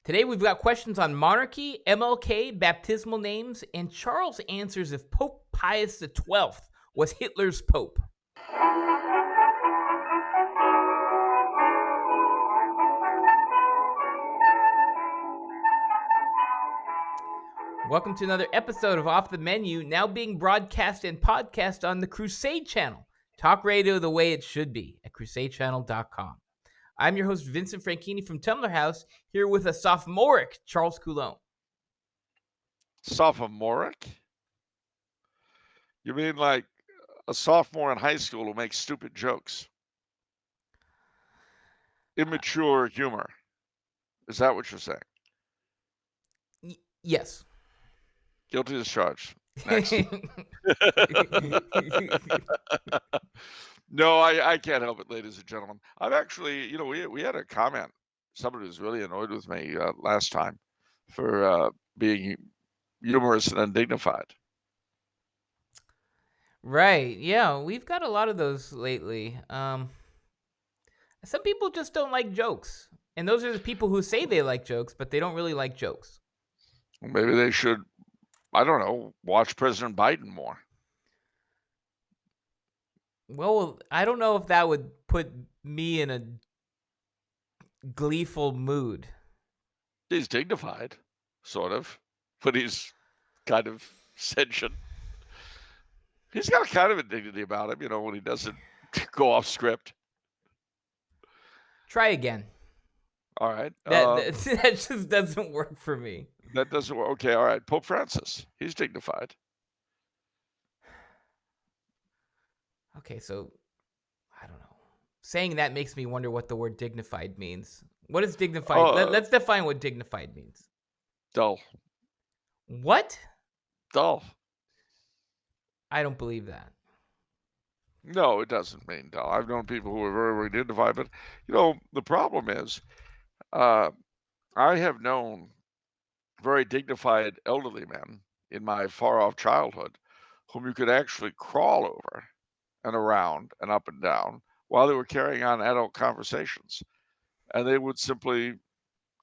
Today we've got questions on monarchy, MLK, baptismal names, and Charles answers if Pope Pius XII was Hitler's pope. Welcome to another episode of Off the Menu, now being broadcast and podcast on the Crusade Channel. Talk radio the way it should be at crusadechannel.com. I'm your host, Vincent Franchini from Tumbler House, here with a sophomoric Charles Coulombe. Sophomoric? You mean like a sophomore in high school who makes stupid jokes? Immature humor. Is that what you're saying? Yes. Guilty as charged. Next. No, I can't help it, ladies and gentlemen. I've actually, we had a comment. Somebody was really annoyed with me last time for being humorous and undignified. Right. Yeah, we've got a lot of those lately. Some people just don't like jokes. And those are the people who say they like jokes, but they don't really like jokes. Maybe they should, I don't know, watch President Biden more. Well, I don't know if that would put me in a gleeful mood. He's dignified, sort of, but he's kind of sentient. He's got a kind of a dignity about him, when he doesn't go off script. Try again. All right. That just doesn't work for me. That doesn't work. Okay, all right. Pope Francis, he's dignified. Okay, so I don't know. Saying that makes me wonder what the word dignified means. What is dignified? Let's define what dignified means. Dull. What? Dull. I don't believe that. No, it doesn't mean dull. I've known people who are very, very dignified, but the problem is, I have known very dignified elderly men in my far-off childhood whom you could actually crawl over and around and up and down while they were carrying on adult conversations. And they would simply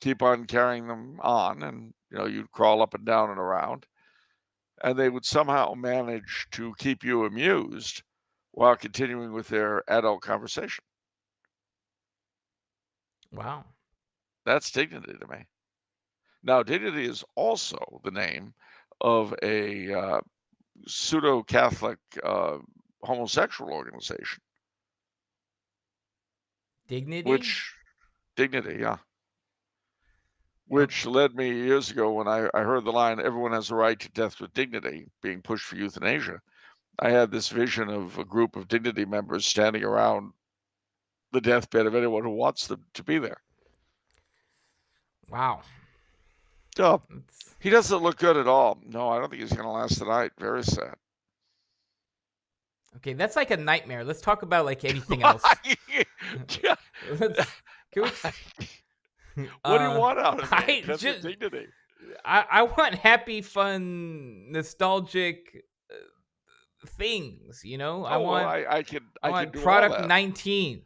keep on carrying them on, and you'd crawl up and down and around, and they would somehow manage to keep you amused while continuing with their adult conversation. Wow. That's dignity to me. Now, dignity is also the name of a pseudo-Catholic homosexual organization. Dignity? Dignity, yeah. Which led me years ago when I heard the line, "Everyone has a right to death with dignity," being pushed for euthanasia. I had this vision of a group of dignity members standing around the deathbed of anyone who wants them to be there. Wow. Oh, he doesn't look good at all. No, I don't think he's going to last the night. Very sad. Okay, that's like a nightmare. Let's talk about like anything else. What do you want out of me? Dignity. I want happy, fun, nostalgic things. I want do product all that. 19.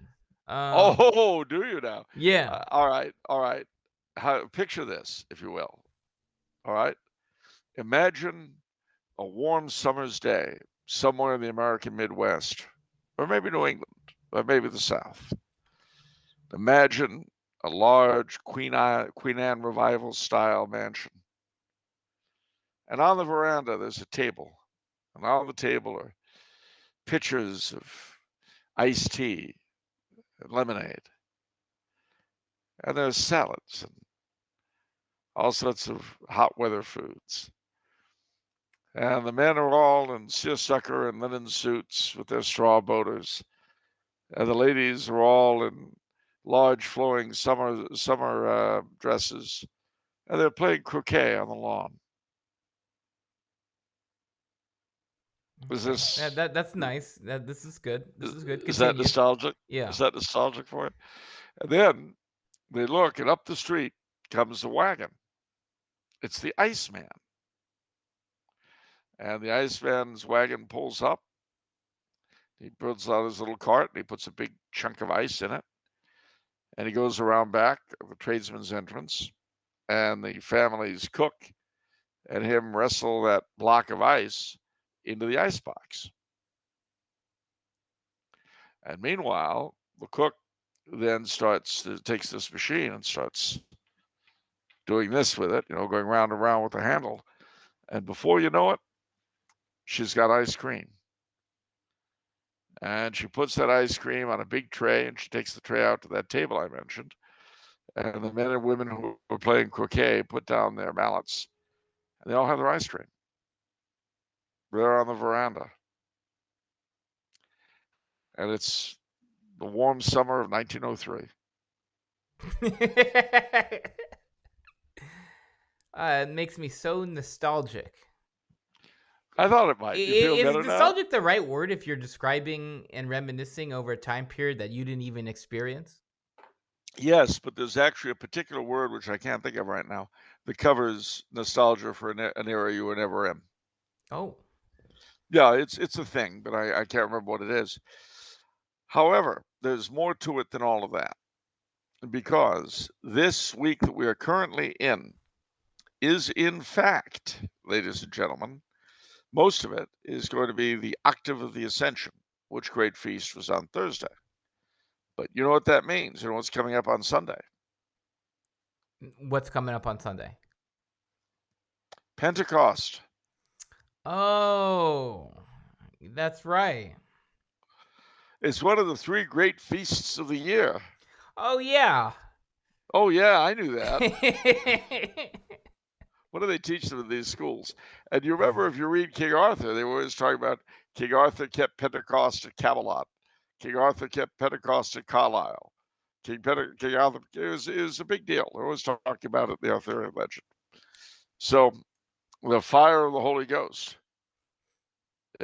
Do you now? Yeah. All right. Picture this, if you will. All right. Imagine a warm summer's day somewhere in the American Midwest, or maybe New England, or maybe the South. Imagine a large Queen Anne Revival style mansion. And on the veranda, there's a table. And on the table are pitchers of iced tea and lemonade. And there's salads and all sorts of hot weather foods. And the men are all in seersucker and linen suits with their straw boaters. And the ladies are all in large flowing summer dresses. And they're playing croquet on the lawn. Is this... That's nice. This is good. This is good. Continue. Is that nostalgic? Yeah. Is that nostalgic for you? And then they look, and up the street comes a wagon. It's the Iceman. And the Iceman's wagon pulls up. He builds out his little cart, and he puts a big chunk of ice in it. And he goes around back of the tradesman's entrance. and the family's cook and him wrestle that block of ice into the icebox. And meanwhile, the cook then takes this machine and starts doing this with it, going round and round with the handle. And before you know it, she's got ice cream. And she puts that ice cream on a big tray, and she takes the tray out to that table I mentioned. And the men and women who are playing croquet put down their mallets, and they all have their ice cream. They're on the veranda. And it's the warm summer of 1903. It makes me so nostalgic. I thought it might. You feel better Is now? nostalgic the right word if you're describing and reminiscing over a time period that you didn't even experience? Yes, but there's actually a particular word which I can't think of right now that covers nostalgia for an era you were never in. Oh. Yeah, it's a thing, but I can't remember what it is. However, there's more to it than all of that, because this week that we are currently in is, in fact, ladies and gentlemen, most of it is going to be the octave of the Ascension, which great feast was on Thursday. But you know what that means? You know what's coming up on Sunday? What's coming up on Sunday? Pentecost. Oh, that's right. It's one of the three great feasts of the year. Oh, yeah. Oh, yeah, I knew that. What do they teach them in these schools? And you remember, if you read King Arthur, they were always talking about King Arthur kept Pentecost at Camelot. King Arthur kept Pentecost at Carlisle. King Arthur, it was a big deal. They're always talking about it in the Arthurian legend. So the fire of the Holy Ghost.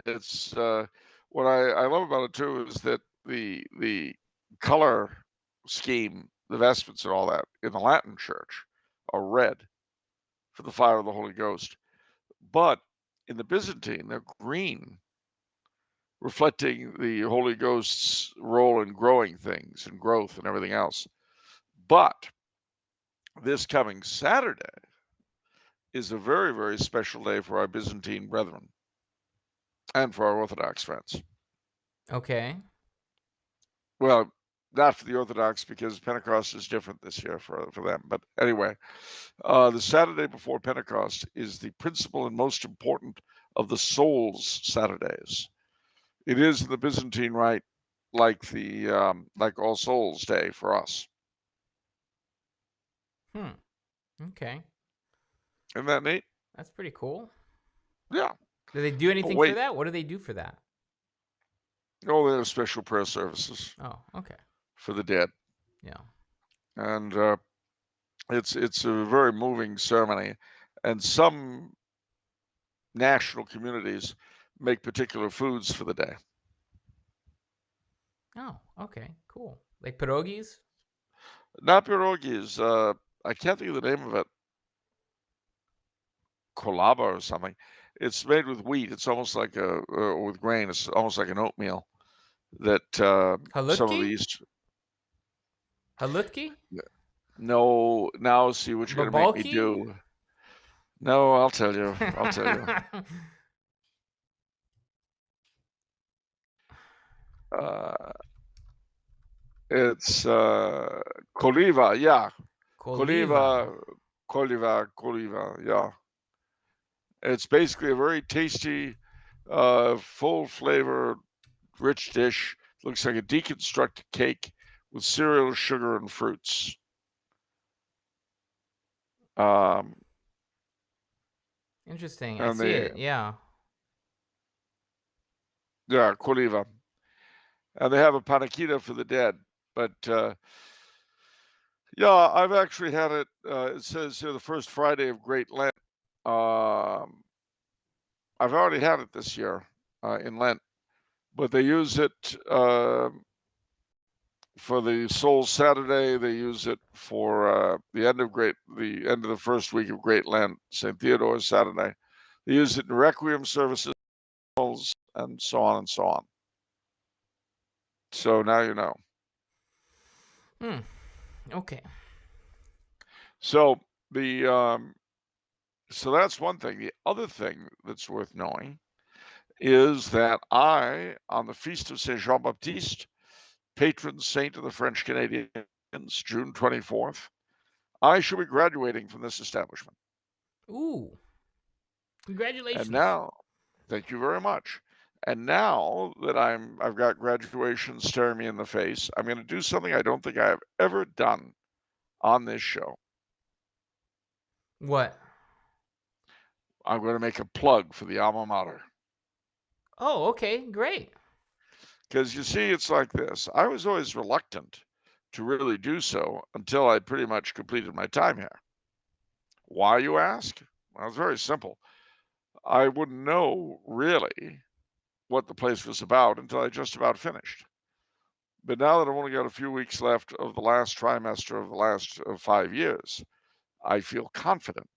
It's what I love about it too is that the color scheme, the vestments and all that in the Latin church are red for the fire of the Holy Ghost. But in the Byzantine, they're green, reflecting the Holy Ghost's role in growing things and growth and everything else. But this coming Saturday is a very, very special day for our Byzantine brethren and for our Orthodox friends. Okay. Well, not for the Orthodox, because Pentecost is different this year for them. But anyway, the Saturday before Pentecost is the principal and most important of the Souls Saturdays. It is in the Byzantine rite like All Souls Day for us. Okay. Isn't that neat? That's pretty cool. Yeah. Do they do anything for that? What do they do for that? Oh, they have special prayer services. Oh, okay. For the dead. Yeah. And it's a very moving ceremony, and some national communities make particular foods for the day. Oh, okay, cool. Like pierogies? Not pierogies. I can't think of the name of it. Kolaba or something. It's made with wheat. It's almost like with grain. It's almost like an oatmeal that some of the East. Halutki? No, now see what you're gonna make me do. No, I'll tell you. I'll tell you. It's Koliva, yeah. Koliva, yeah. It's basically a very tasty, full flavor, rich dish. Looks like a deconstructed cake with cereal, sugar, and fruits. Interesting. I see it. Yeah. Yeah, Koliva. And they have a panakita for the dead. But yeah, I've actually had it. It says here the first Friday of Great Lent. I've already had it this year in Lent, but they use it for the Soul Saturday. They use it for the end of the first week of Great Lent, St. Theodore's Saturday. They use it in requiem services and so on and so on. So now you know. Okay. So So that's one thing. The other thing that's worth knowing is that I, on the feast of Saint Jean Baptiste, patron saint of the French Canadians, June 24th, I shall be graduating from this establishment. Ooh. Congratulations. And now, thank you very much. And now that I've got graduation staring me in the face, I'm going to do something I don't think I have ever done on this show. What? I'm going to make a plug for the alma mater. Oh, okay, great. Because you see, it's like this. I was always reluctant to really do so until I pretty much completed my time here. Why, you ask? Well, it's very simple. I wouldn't know really what the place was about until I just about finished. But now that I've only got a few weeks left of the last trimester of the last 5 years, I feel confident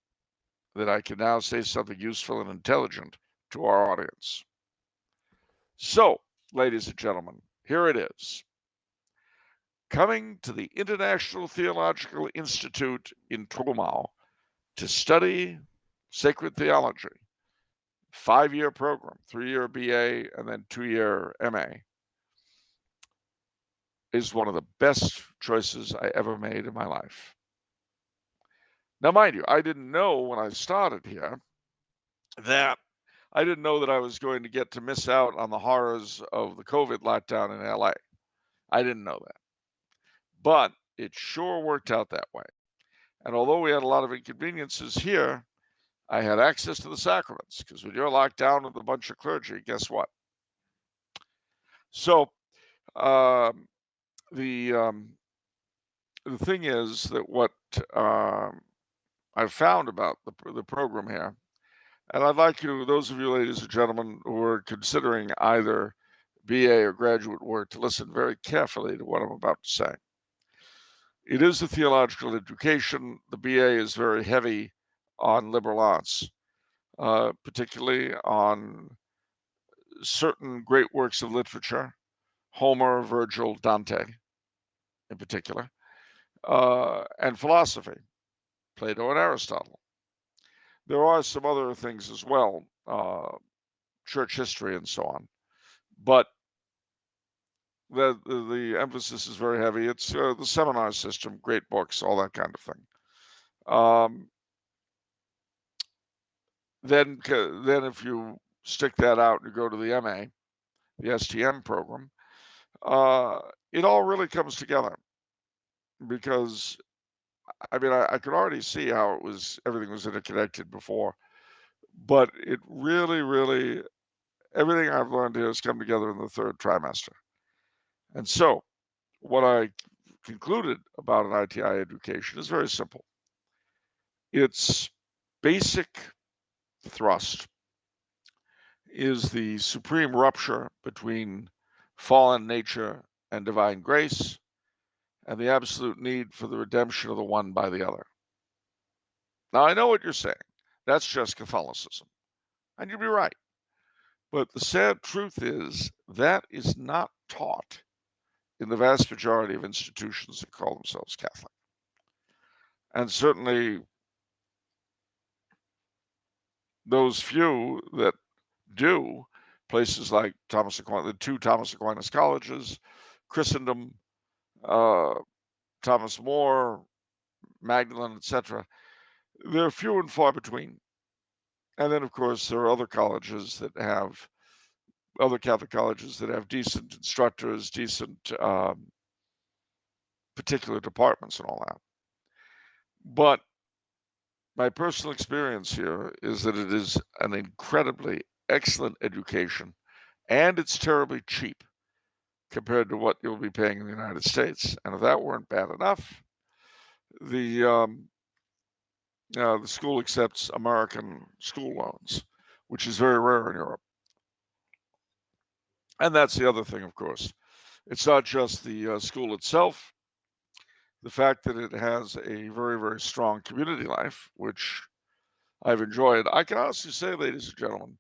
that I can now say something useful and intelligent to our audience. So, ladies and gentlemen, here it is. Coming to the International Theological Institute in Trumau to study sacred theology, 5-year program, 3-year BA, and then 2-year MA, is one of the best choices I ever made in my life. Now, mind you, I didn't know when I started here that I didn't know that I was going to get to miss out on the horrors of the COVID lockdown in LA. I didn't know that. But it sure worked out that way. And although we had a lot of inconveniences here, I had access to the sacraments, because when you're locked down with a bunch of clergy, guess what? So the thing is that what I've found about the program here, and I'd like you, those of you ladies and gentlemen who are considering either BA or graduate work, to listen very carefully to what I'm about to say. It is a theological education. The BA is very heavy on liberal arts, particularly on certain great works of literature, Homer, Virgil, Dante in particular, and philosophy, Plato and Aristotle. There are some other things as well, church history and so on, but the emphasis is very heavy. It's the seminar system, great books, all that kind of thing. Then if you stick that out and you go to the MA, the STM program, it all really comes together, because I mean, I could already see how everything was interconnected before, but it really, everything I've learned here has come together in the 3rd trimester. And so what I concluded about an ITI education is very simple. Its basic thrust is the supreme rupture between fallen nature and divine grace, and the absolute need for the redemption of the one by the other. Now, I know what you're saying. That's just Catholicism. And you'd be right. But the sad truth is that is not taught in the vast majority of institutions that call themselves Catholic. And certainly those few that do, places like the 2 Thomas Aquinas colleges, Christendom, Thomas More, Magdalen, etc., they're few and far between. And then, of course, there are other colleges that have, other Catholic colleges that have decent instructors, decent particular departments and all that. But my personal experience here is that it is an incredibly excellent education, and it's terribly cheap compared to what you'll be paying in the United States. And if that weren't bad enough, the school accepts American school loans, which is very rare in Europe. And that's the other thing, of course. It's not just the school itself. The fact that it has a very, very strong community life, which I've enjoyed. I can honestly say, ladies and gentlemen,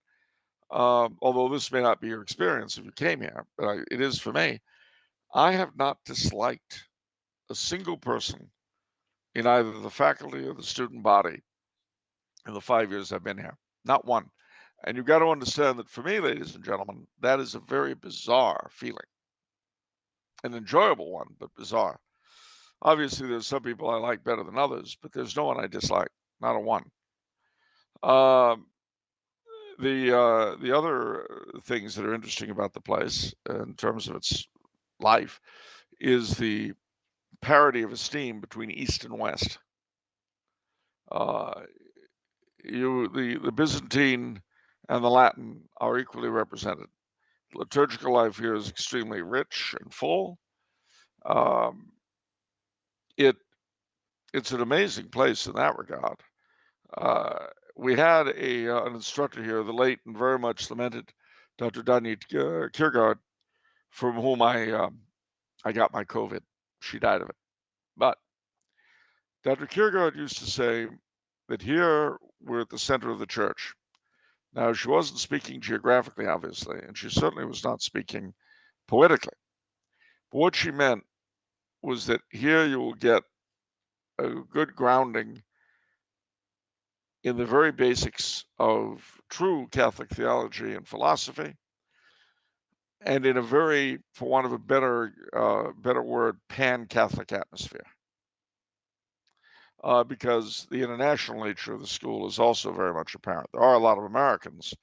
although this may not be your experience if you came here, but it is for me, I have not disliked a single person in either the faculty or the student body in the 5 years I've been here. Not one. And you've got to understand that for me, ladies and gentlemen, that is a very bizarre feeling. An enjoyable one, but bizarre. Obviously, there's some people I like better than others, but there's no one I dislike, not a one. The other things that are interesting about the place in terms of its life is the parity of esteem between East and West. The Byzantine and the Latin are equally represented. Liturgical life here is extremely rich and full. It's an amazing place in that regard. We had an instructor here, the late and very much lamented Dr. Danya Kiergaard, from whom I got my COVID. She died of it. But Dr. Kiergaard used to say that here we're at the center of the church. Now, she wasn't speaking geographically, obviously, and she certainly was not speaking poetically. But what she meant was that here you will get a good grounding in the very basics of true Catholic theology and philosophy, and in a very, for want of a better word, pan-Catholic atmosphere. Because the international nature of the school is also very much apparent. There are a lot of Americans,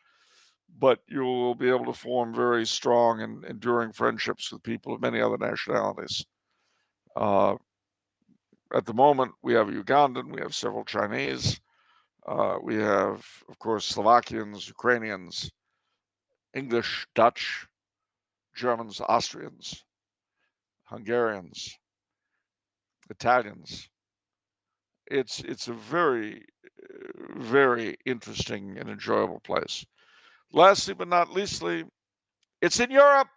but you will be able to form very strong and enduring friendships with people of many other nationalities. At the moment, we have a Ugandan, we have several Chinese, we have, of course, Slovakians, Ukrainians, English, Dutch, Germans, Austrians, Hungarians, Italians. It's a very, very interesting and enjoyable place. Lastly but not leastly, it's in Europe.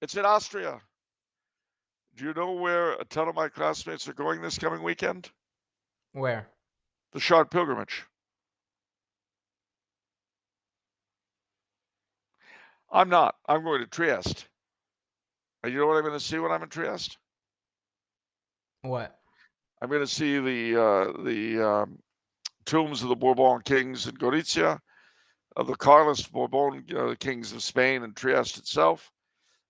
It's in Austria. Do you know where a ton of my classmates are going this coming weekend? Where? The short pilgrimage. I'm not. I'm going to Trieste. And you know what I'm going to see when I'm in Trieste? What? I'm going to see the tombs of the Bourbon kings in Gorizia, of the Carlist Bourbon kings of Spain and Trieste itself,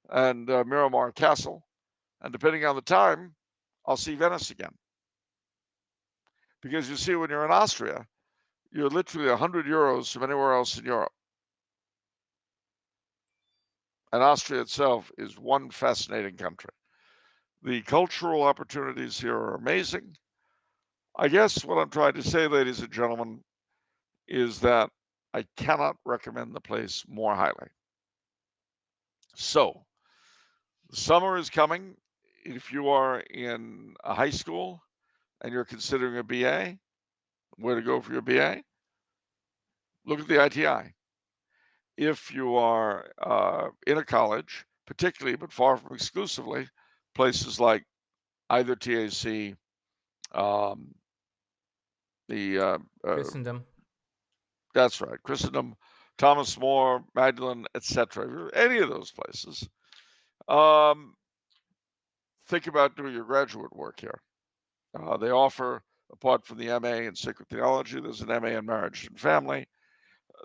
and Miramar Castle. And depending on the time, I'll see Venice again. Because you see, when you're in Austria, you're literally 100 euros from anywhere else in Europe. And Austria itself is one fascinating country. The cultural opportunities here are amazing. I guess what I'm trying to say, ladies and gentlemen, is that I cannot recommend the place more highly. So, the summer is coming. If you are in a high school and you're considering a BA, where to go for your BA? Look at the ITI. If you are in a college, particularly, but far from exclusively, places like either TAC, Christendom. That's right, Christendom, Thomas More, Magdalen, etc. Any of those places. Think about doing your graduate work here. They offer, apart from the MA in Sacred Theology, there's an MA in Marriage and Family,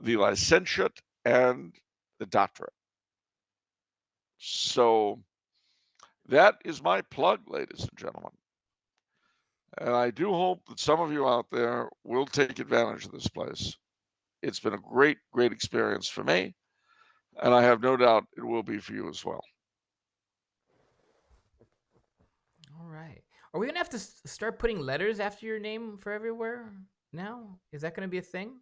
the licentiate, and the doctorate. So that is my plug, ladies and gentlemen. And I do hope that some of you out there will take advantage of this place. It's been a great, great experience for me, and I have no doubt it will be for you as well. All right. Are we going to have to start putting letters after your name for everywhere now? Is that going to be a thing?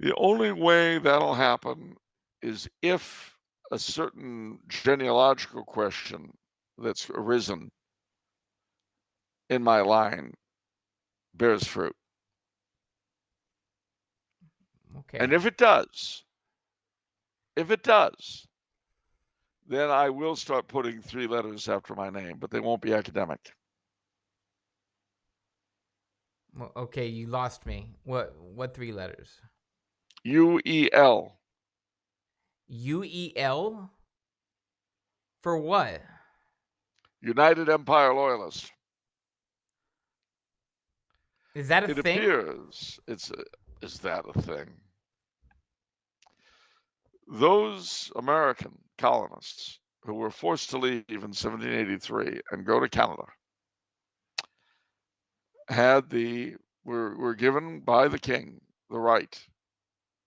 The only way that'll happen is if a certain genealogical question that's arisen in my line bears fruit. Okay. And if it does, then I will start putting 3 letters after my name, but they won't be academic. Well, okay, you lost me. What 3 letters? UEL. UEL? For what? United Empire Loyalist. Is that a It thing? appears is that a thing? Those American colonists who were forced to leave in 1783 and go to Canada were given by the king the right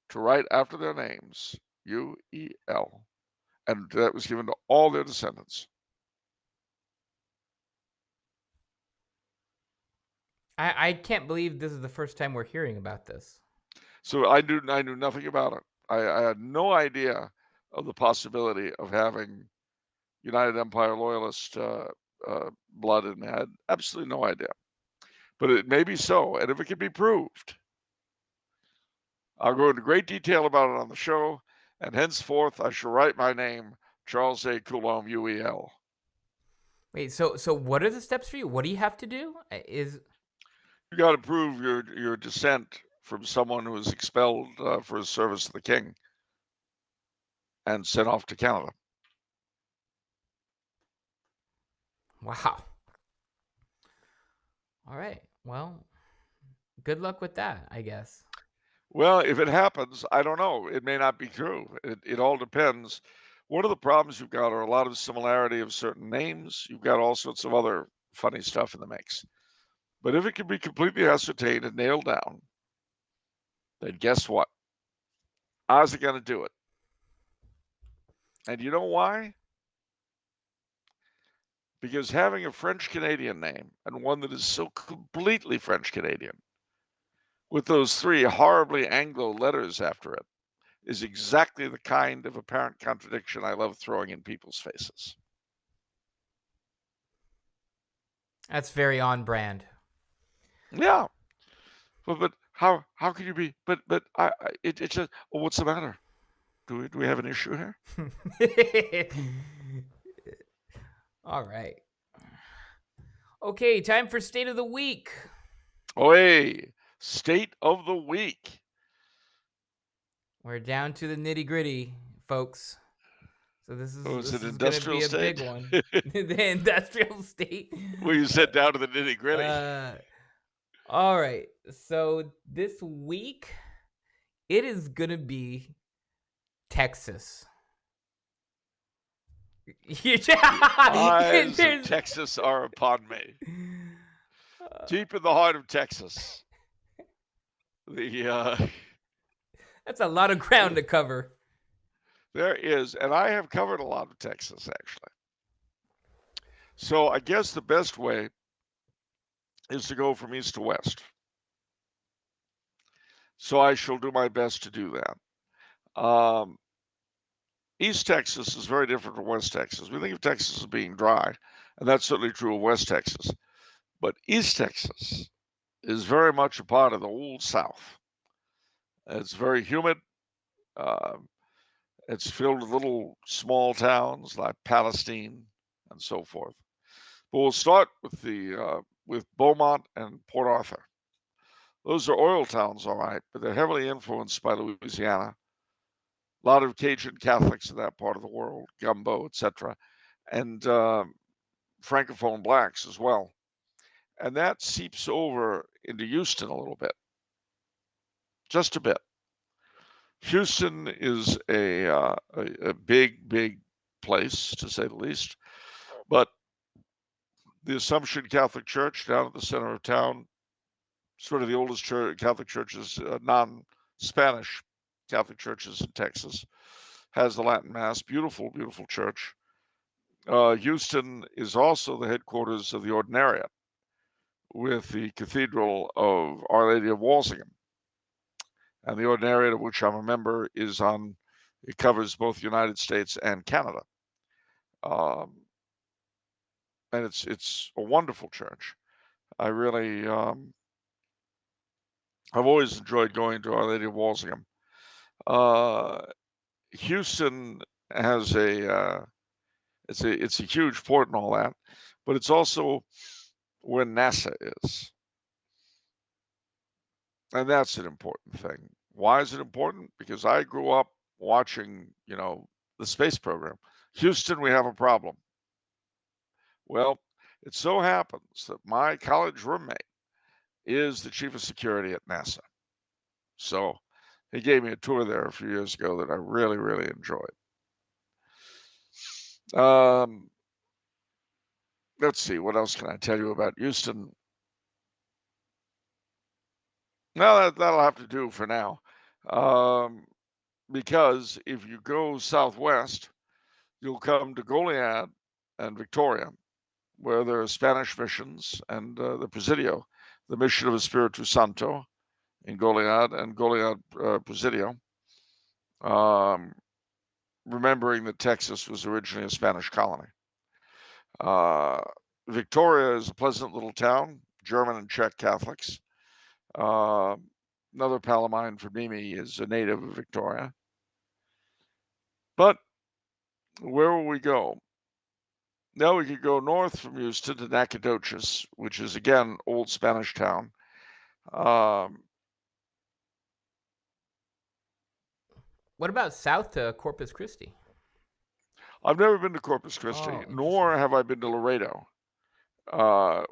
to write after their names UEL, and that was given to all their descendants. I can't believe this is the first time we're hearing about this. So I knew nothing about it. I had no idea of the possibility of having United Empire Loyalist blood in me. I had absolutely no idea. But it may be so, and if it can be proved, I'll go into great detail about it on the show, and henceforth I shall write my name, Charles A. Coulombe, UEL. Wait, so what are the steps for you? What do you have to do? Is You got to prove your descent from someone who was expelled for his service to the king and sent off to Canada. wow. All right. Well, good luck with that, I guess. Well, if it happens, I don't know. It may not be true. It all depends. One of the problems you've got are a lot of similarity of certain names. You've got all sorts of other funny stuff in the mix. But if it can be completely ascertained and nailed down, then guess what? Oz are going to do it. And you know why? Because having a French Canadian name and one that is so completely French Canadian with those three horribly Anglo letters after it is exactly the kind of apparent contradiction I love throwing in people's faces. That's very on brand. Yeah, but how can you be? But it's just, oh, what's the matter? Do we have an issue here? All right. Okay, time for State of the Week. Oh, hey, State of the Week. We're down to the nitty gritty, folks. So this is going to be a big one. The industrial state. Well, you said down to the nitty gritty. All right. So this week, it is going to be Texas. Eyes of Texas are upon me. Deep in the heart of Texas. That's a lot of ground to cover. There is, and I have covered a lot of Texas, actually. So I guess the best way is to go from east to west. So I shall do my best to do that. East Texas is very different from West Texas. We think of Texas as being dry, and that's certainly true of West Texas. But East Texas is very much a part of the old South. It's very humid. It's filled with little small towns like Palestine and so forth. But we'll start with Beaumont and Port Arthur. Those are oil towns, all right, but they're heavily influenced by Louisiana. A lot of Cajun Catholics in that part of the world, gumbo, etc., and Francophone blacks as well. And that seeps over into Houston a little bit, just a bit. Houston is a big place, to say the least, but the Assumption Catholic Church down at the center of town, sort of the oldest Catholic churches, non-Spanish Catholic churches in Texas, has the Latin Mass. Beautiful, beautiful church. Houston is also the headquarters of the Ordinariate, with the Cathedral of Our Lady of Walsingham. And the Ordinariate, of which I'm a member, it covers both the United States and Canada. And it's a wonderful church. I really, I've always enjoyed going to Our Lady of Walsingham. Houston has it's a huge port and all that, but it's also where NASA is. And that's an important thing. Why is it important? Because I grew up watching, the space program. Houston, we have a problem. Well, it so happens that my college roommate is the chief of security at NASA. So he gave me a tour there a few years ago that I really, really enjoyed. Let's see, what else can I tell you about Houston? No, that'll have to do for now. Because if you go southwest, you'll come to Goliad and Victoria, where there are Spanish missions and the Presidio, the Mission of Espiritu Santo in Goliad and Goliad Presidio, remembering that Texas was originally a Spanish colony. Victoria is a pleasant little town, German and Czech Catholics. Another pal of mine from Mimi is a native of Victoria. But where will we go? Now we could go north from Houston to Nacogdoches, which is again old Spanish town. What about south to Corpus Christi? I've never been to Corpus Christi, Oh, nor have I been to Laredo,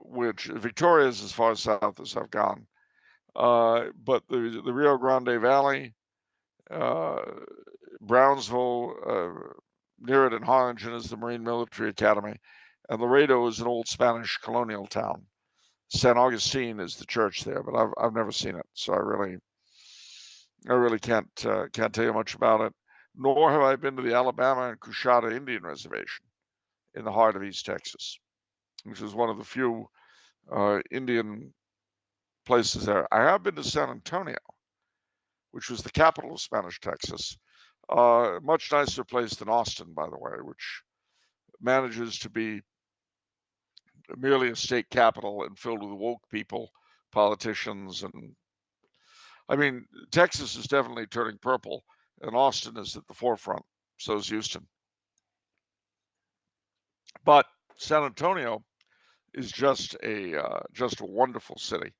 which Victoria is as far south as I've gone. But the Rio Grande Valley, Brownsville, near it in Harlingen is the Marine Military Academy, and Laredo is an old Spanish colonial town. San Augustine is the church there, but I've never seen it, so I really can't tell you much about it. Nor have I been to the Alabama and Coushatta Indian Reservation in the heart of East Texas, which is one of the few Indian places there. I have been to San Antonio, which was the capital of Spanish Texas. Much nicer place than Austin, by the way, which manages to be merely a state capital and filled with woke people, politicians, and I mean, Texas is definitely turning purple, and Austin is at the forefront. So is Houston. But San Antonio is just a wonderful city.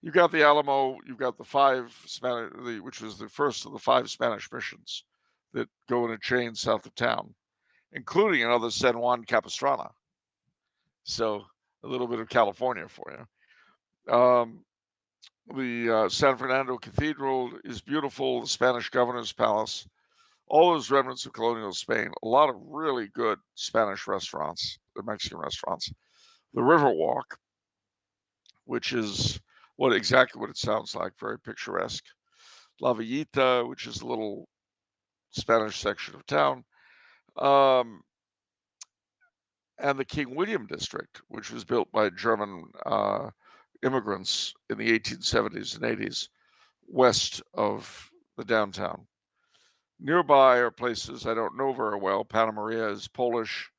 You've got the Alamo, you've got the which was the first of the 5 Spanish missions that go in a chain south of town, including another San Juan Capistrano. So a little bit of California for you. The San Fernando Cathedral is beautiful. The Spanish Governor's Palace, all those remnants of colonial Spain. A lot of really good Spanish restaurants, the Mexican restaurants. The Riverwalk, which is exactly what it sounds like, very picturesque. La Villita, which is a little Spanish section of town. And the King William District, which was built by German immigrants in the 1870s and 80s, west of the downtown. Nearby are places I don't know very well. Panna Maria is Polish.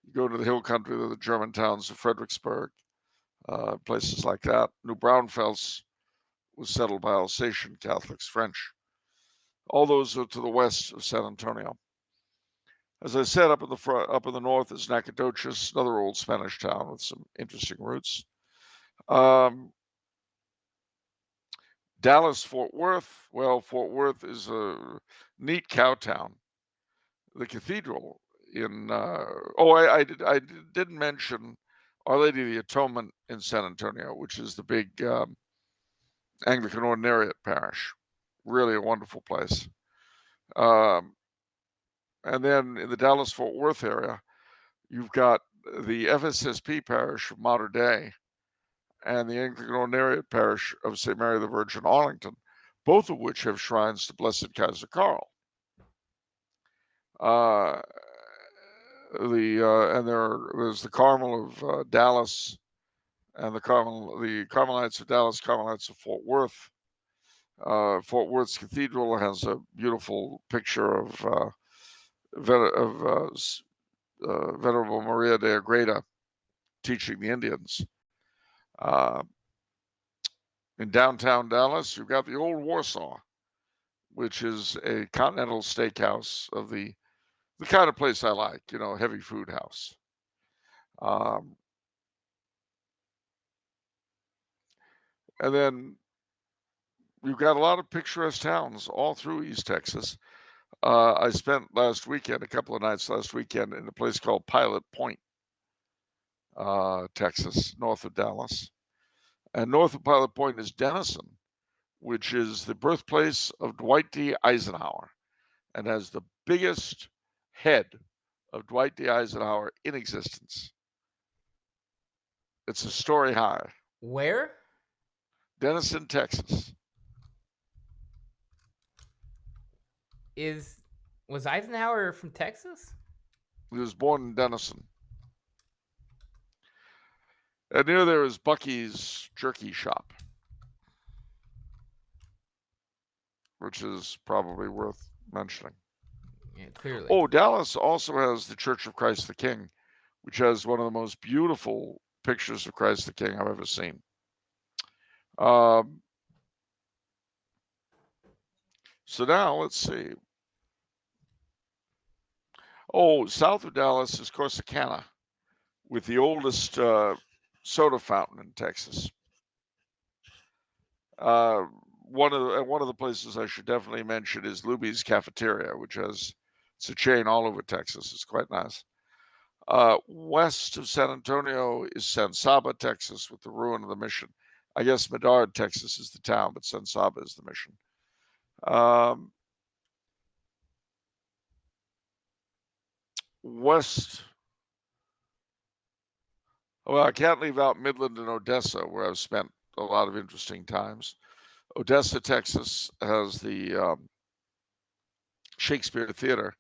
You go to the hill country, the German towns of Fredericksburg, places like that. New Braunfels was settled by Alsatian Catholics, French. All those are to the west of San Antonio. As I said, up in the north is Nacogdoches, another old Spanish town with some interesting roots. Dallas, Fort Worth. Well, Fort Worth is a neat cow town. The cathedral in I didn't mention Our Lady of the Atonement in San Antonio, which is the big Anglican Ordinariate parish. Really a wonderful place. And then in the Dallas-Fort Worth area, you've got the FSSP parish of Mater Dei and the Anglican Ordinariate parish of St. Mary the Virgin Arlington, both of which have shrines to Blessed Kaiser Karl. There's the Carmel of Dallas and the Carmelites of Dallas, Carmelites of Fort Worth. Fort Worth's cathedral has a beautiful picture of Venerable Maria de Agreda teaching the Indians. In downtown Dallas, you've got the Old Warsaw, which is a continental steakhouse of the kind of place I like, heavy food house. And then you've got a lot of picturesque towns all through East Texas. I spent a couple of nights last weekend in a place called Pilot Point, Texas, north of Dallas. And north of Pilot Point is Denison, which is the birthplace of Dwight D. Eisenhower and has the biggest head of Dwight D. Eisenhower in existence. It's a story high. Where? Denison, Texas. Was Eisenhower from Texas? He was born in Denison. And near there is Bucky's Jerky Shop, which is probably worth mentioning. Yeah, clearly. Oh, Dallas also has the Church of Christ the King, which has one of the most beautiful pictures of Christ the King I've ever seen. So now let's see. Oh, south of Dallas is Corsicana, with the oldest soda fountain in Texas. One of the places I should definitely mention is Luby's Cafeteria, which it's a chain all over Texas. It's quite nice. West of San Antonio is San Saba, Texas, with the ruin of the mission. I guess Medard, Texas is the town, but San Saba is the mission. West. Well, I can't leave out Midland and Odessa, where I've spent a lot of interesting times. Odessa, Texas has the Shakespeare Theater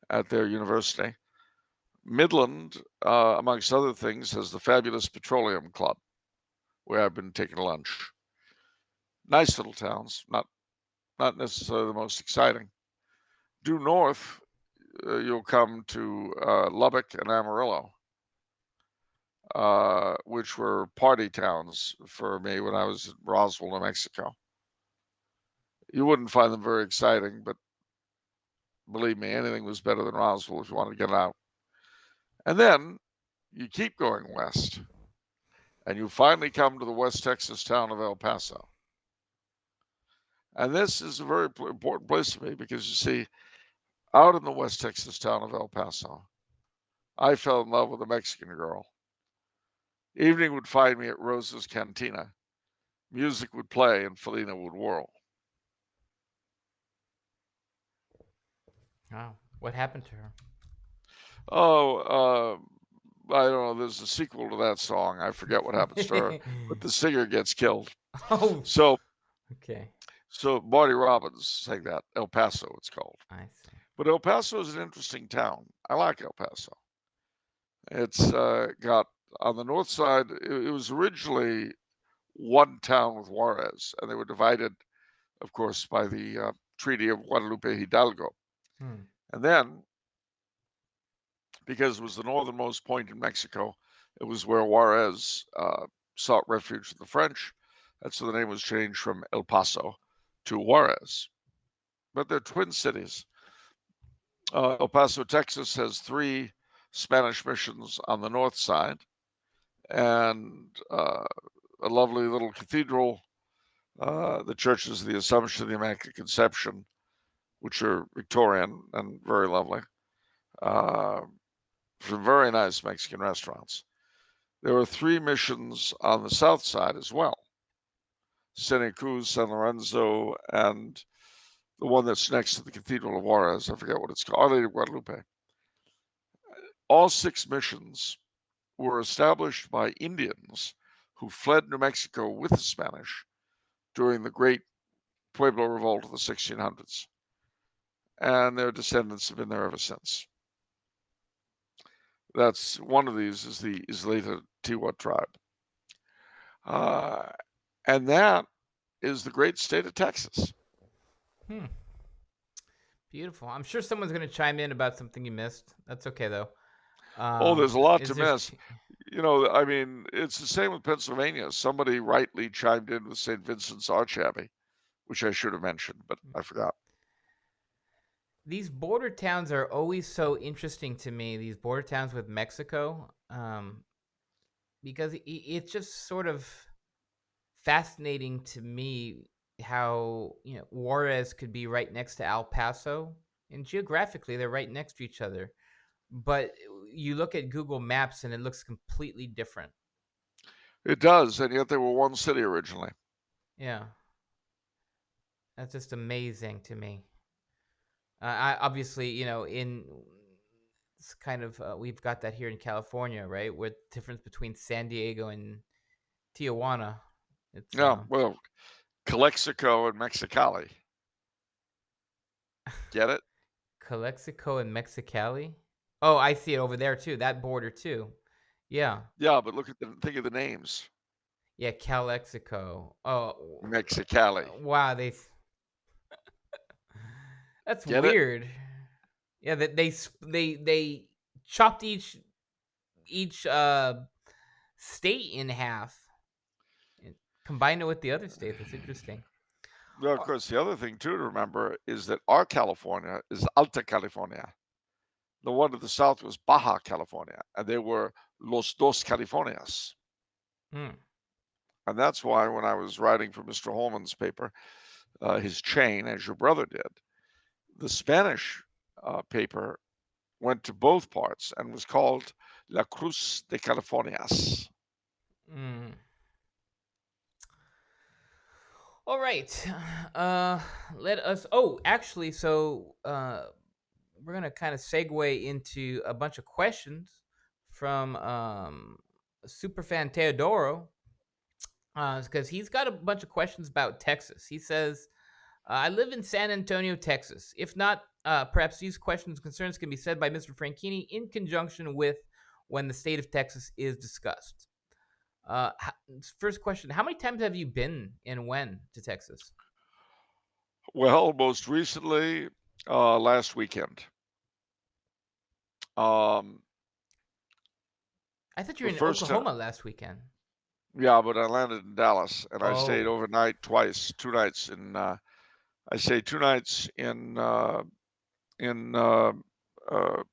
at their university. Midland, amongst other things, has the fabulous Petroleum Club, where I've been taking lunch. Nice little towns, not necessarily the most exciting. Due north, you'll come to Lubbock and Amarillo, which were party towns for me when I was in Roswell, New Mexico. You wouldn't find them very exciting, but believe me, anything was better than Roswell if you wanted to get out. And then you keep going west, and you finally come to the West Texas town of El Paso. And this is a very important place to me because you see, out in the West Texas town of El Paso, I fell in love with a Mexican girl. Evening would find me at Rosa's Cantina. Music would play and Felina would whirl. Wow. What happened to her? Oh, I don't know. There's a sequel to that song. I forget what happens to her, but the singer gets killed. Oh. So, okay. So Marty Robbins sang that. El Paso, it's called. I see. But El Paso is an interesting town. I like El Paso. It's got on the north side. It was originally one town with Juarez, and they were divided, of course, by the Treaty of Guadalupe Hidalgo. And then, because it was the northernmost point in Mexico, it was where Juarez sought refuge from the French. And so the name was changed from El Paso to Juarez. But they're twin cities. El Paso, Texas has 3 Spanish missions on the north side and a lovely little cathedral, the churches of the Assumption of the Immaculate Conception, which are Victorian and very lovely. Some very nice Mexican restaurants. There are 3 missions on the south side as well. Santa Cruz, San Lorenzo, and the one that's next to the Cathedral of Juarez. I forget what it's called. Our Lady of Guadalupe. All 6 missions were established by Indians who fled New Mexico with the Spanish during the Great Pueblo Revolt of the 1600s. And their descendants have been there ever since. That's one of these is the Isleta Tiwa tribe. And that is the great state of Texas. Beautiful. I'm sure someone's going to chime in about something you missed. That's okay, though. There's a lot to miss. You know, I mean, it's the same with Pennsylvania. Somebody rightly chimed in with St. Vincent's Arch Abbey, which I should have mentioned, but I forgot. These border towns are always so interesting to me, these border towns with Mexico, because it's just sort of fascinating to me how, Juarez could be right next to El Paso, and geographically they're right next to each other. but you look at Google Maps and it looks completely different. It does, and yet they were one city originally. Yeah. That's just amazing to me. I obviously, in it's kind of we've got that here in California, right? With the difference between San Diego and Tijuana, it's Yeah, well, Calexico and Mexicali. Get it? Calexico and Mexicali. Oh, I see it over there too. That border too. Yeah, Yeah, but think of the names. yeah, Calexico. Oh, Mexicali. wow, that's Get it? weird. Yeah, that they chopped each state in half and combined it with the other state. That's interesting. Well, of course, the other thing too to remember is that our California is Alta California. The one to the south was Baja California, and they were Los Dos Californias. Hmm. And that's why when I was writing for Mr. Holman's paper, his chain, as your brother did, the Spanish paper went to both parts and was called La Cruz de Californias. Mm. All right. Let us. Oh, actually, so we're gonna kind of segue into a bunch of questions from Superfan Teodoro, because he's got a bunch of questions about Texas. He says, "I live in San Antonio, Texas. If not, perhaps these questions and concerns can be said by Mr. Franchini in conjunction with when the state of Texas is discussed." First question: how many times have you been and when to Texas? Well, most recently, last weekend. Um, I thought you the were in first time, Oklahoma last weekend. yeah, but I landed in Dallas and I stayed Oh, overnight twice, 2 nights I stayed 2 nights in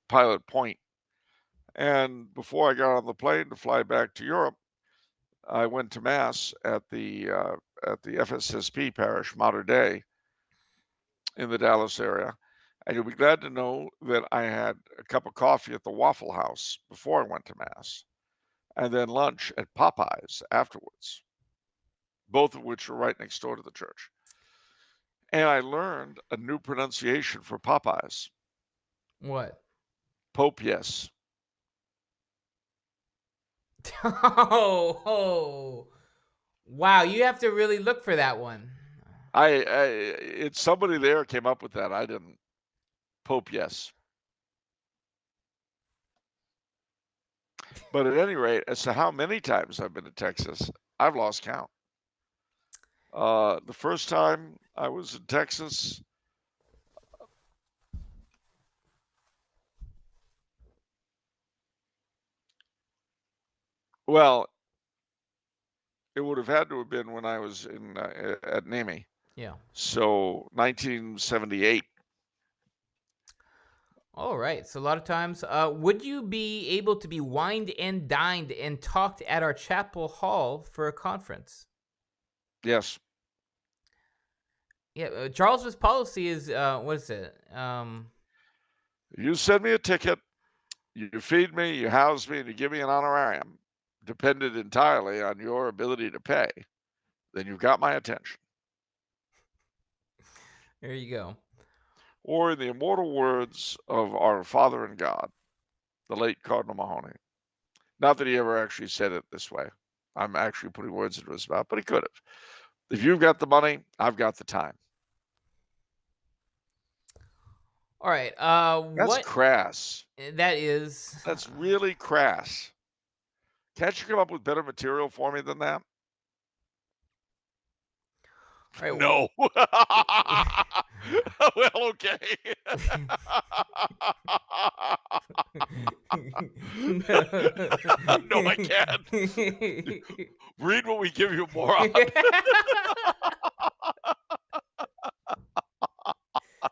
Pilot Point. And before I got on the plane to fly back to Europe, I went to mass at the FSSP parish, Mater Dei, in the Dallas area. And you'll be glad to know that I had a cup of coffee at the Waffle House before I went to mass, and then lunch at Popeyes afterwards, both of which are right next door to the church. And I learned a new pronunciation for Popeyes. what? Pope, yes. Oh, wow! You have to really look for that one. It's somebody there came up with that. I didn't. Pope, yes. But at any rate, as to how many times I've been to Texas, I've lost count. The first time I was in Texas, well, it would have had to have been when I was in at NAMI. Yeah. So 1978. All right. So a lot of times, would you be able to be wined and dined and talked at our chapel hall for a conference? Yes. Yeah. Charles's policy is what is it? You send me a ticket, you feed me, you house me, and you give me an honorarium, dependent entirely on your ability to pay, then you've got my attention. There you go. Or in the immortal words of our Father in God, the late Cardinal Mahoney, not that he ever actually said it this way. I'm actually putting words into his mouth, but he could have. If you've got the money, I've got the time. All right. That's What crass. that is. That's really crass. Can't you come up with better material for me than that? All right. No. Well, okay. No, I can't. Read what we give you, moron.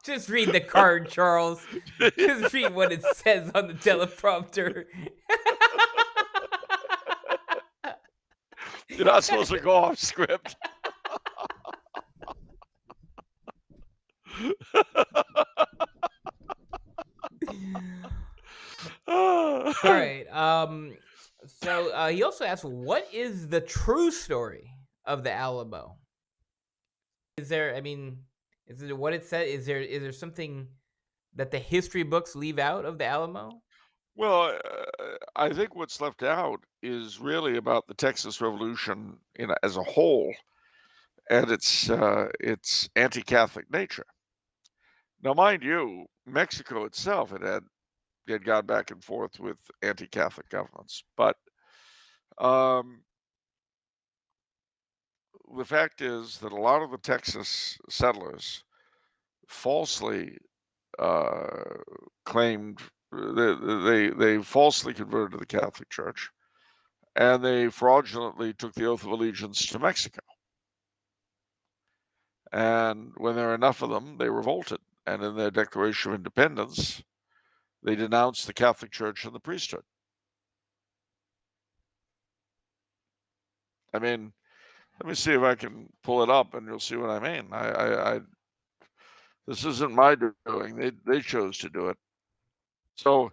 Just read the card, Charles. Just read what it says on the teleprompter. You're not supposed to go off script. All right. So he also asked, what is the true story of the Alamo? Is there? I mean, is it what it said? Is there something that the history books leave out of the Alamo? Well, I think what's left out is really about the Texas Revolution as a whole and its anti-Catholic nature. Now, mind you, Mexico itself had gone back and forth with anti-Catholic governments, but um, the fact is that a lot of the Texas settlers falsely claimed they falsely converted to the Catholic Church, and they fraudulently took the oath of allegiance to Mexico. And when there were enough of them, they revolted, and in their Declaration of Independence, they denounced the Catholic Church and the priesthood. I mean, let me see if I can pull it up, and you'll see what I mean. This isn't my doing; they chose to do it. So,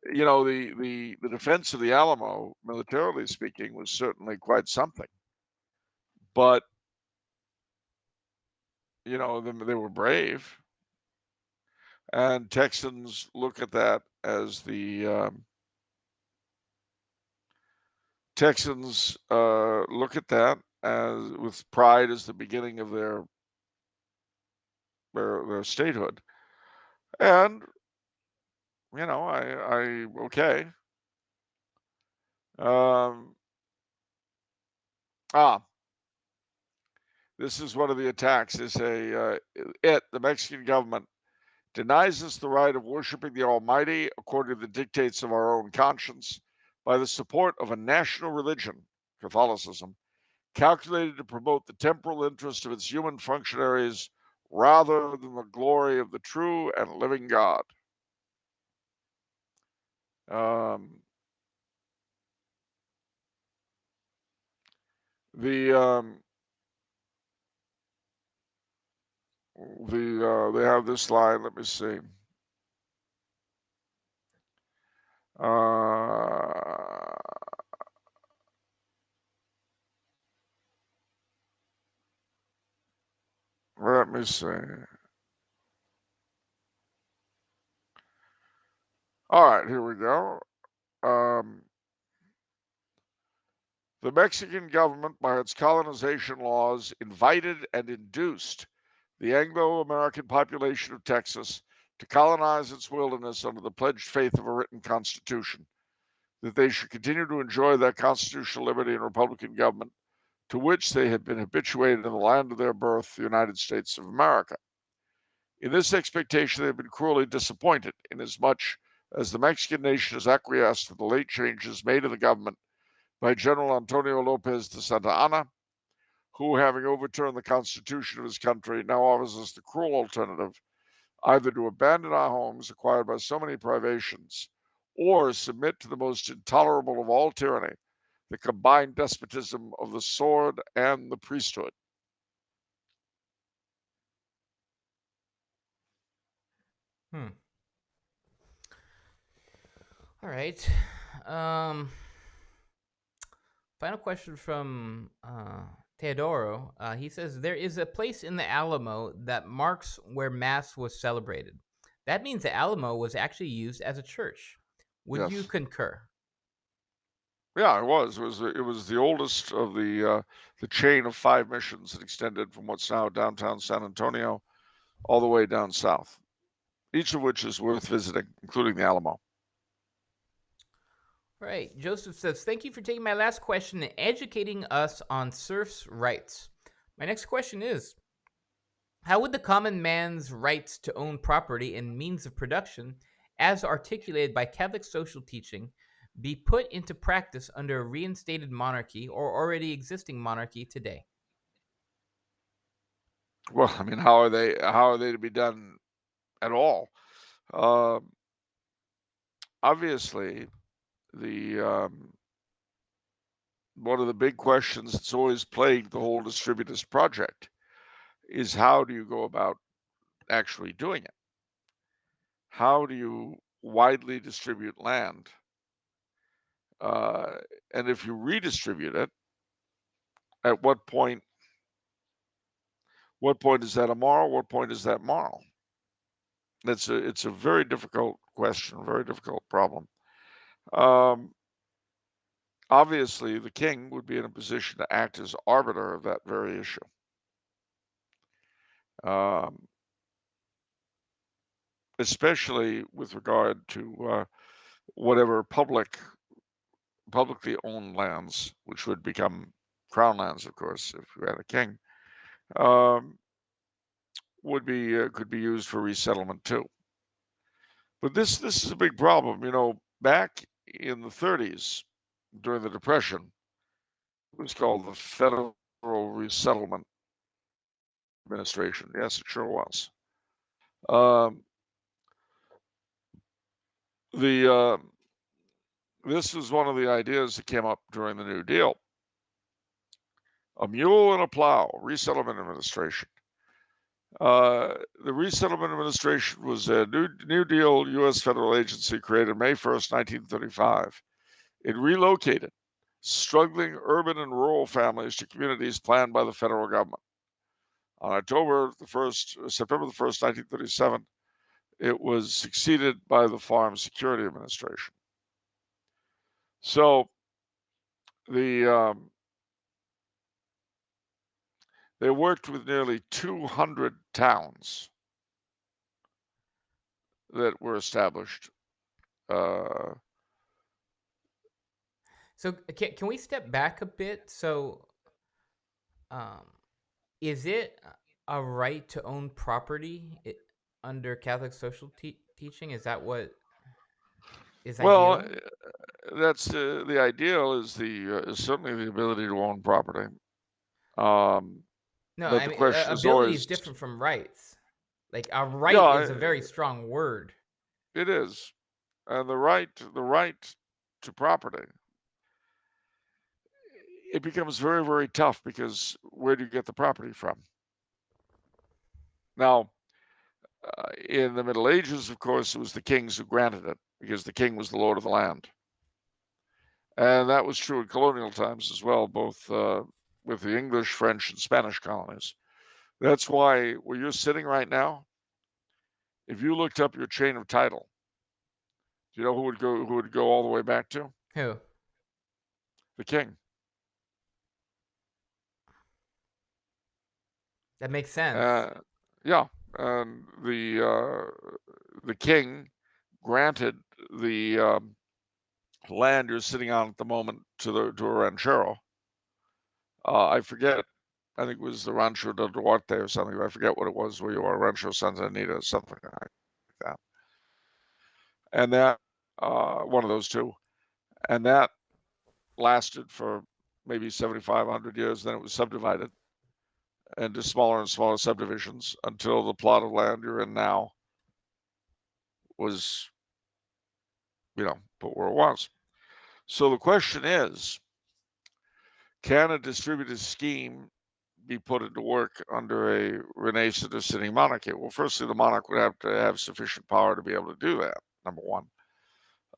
the defense of the Alamo, militarily speaking, was certainly quite something. But they were brave, and Texans look at that as with pride as the beginning of their statehood. And I okay. Um, this is one of the attacks. They say the Mexican government denies us the right of worshiping the Almighty according to the dictates of our own conscience by the support of a national religion, Catholicism, calculated to promote the temporal interest of its human functionaries rather than the glory of the true and living God. They have this line. Let me see. Let me see. All right, here we go. The Mexican government, by its colonization laws, invited and induced the Anglo-American population of Texas to colonize its wilderness under the pledged faith of a written constitution, that they should continue to enjoy that constitutional liberty and republican government to which they had been habituated in the land of their birth, the United States of America. In this expectation, they have been cruelly disappointed, inasmuch as the Mexican nation has acquiesced to the late changes made in the government by General Antonio Lopez de Santa Anna, who, having overturned the constitution of his country, now offers us the cruel alternative either to abandon our homes acquired by so many privations, or submit to the most intolerable of all tyranny, the combined despotism of the sword and the priesthood. All right. Final question from Teodoro. He says, there is a place in the Alamo that marks where Mass was celebrated. That means the Alamo was actually used as a church. Would you Yes. concur? Yeah, it was. It was the oldest of the chain of 5 missions that extended from what's now downtown San Antonio all the way down south, each of which is worth visiting, including the Alamo. Right. Joseph says, thank you for taking my last question and educating us on serfs' rights. My next question is, how would the common man's rights to own property and means of production, as articulated by Catholic social teaching, be put into practice under a reinstated monarchy or already existing monarchy today? Well, I mean, how are they to be done at all? Obviously, the one of the big questions that's always plagued the whole distributist project is how do you go about actually doing it? How do you widely distribute land And if you redistribute it, at what point is that immoral? What point is that moral? It's a very difficult question, very difficult problem. Obviously, the king would be in a position to act as arbiter of that very issue. Especially with regard to whatever publicly owned lands, which would become crown lands, of course, if you had a king, could be used for resettlement too. But this is a big problem. You know, back in the 30s, during the Depression, it was called the Federal Resettlement Administration. Yes, it sure was. This was one of the ideas that came up during the New Deal. A mule and a plow, resettlement administration. The Resettlement Administration was a New Deal U.S. federal agency created May 1st, 1935. It relocated struggling urban and rural families to communities planned by the federal government. On September the 1st, 1937, it was succeeded by the Farm Security Administration. So they worked with nearly 200 towns that were established. So can we step back a bit? So, is it a right to own property under Catholic social teaching? Is that what is Well, ideal? that's the ideal is certainly the ability to own property. No, But I the mean question is ability is always, different from rights. Like a right yeah, is a very strong word. it is, and the right to property, it becomes very, very tough because where do you get the property from? Now, in the Middle Ages, of course, it was the kings who granted it because the king was the lord of the land. And that was true in colonial times as well, both with the English, French, and Spanish colonies. That's why where you're sitting right now, if you looked up your chain of title, do you know who would go all the way back to? Who? The king. That makes sense. Yeah, and the king granted the land you're sitting on at the moment to a ranchero. I forget. I think it was the Rancho del Duarte or something. I forget what it was where you are, Rancho Santa Anita, something like that. And that one of those two, and that lasted for maybe 7,500 years. Then it was subdivided into smaller and smaller subdivisions until the plot of land you're in now was, put where it was. So the question is, can a distributed scheme be put into work under a renascent or sitting monarchy? Well, firstly, the monarch would have to have sufficient power to be able to do that, number one.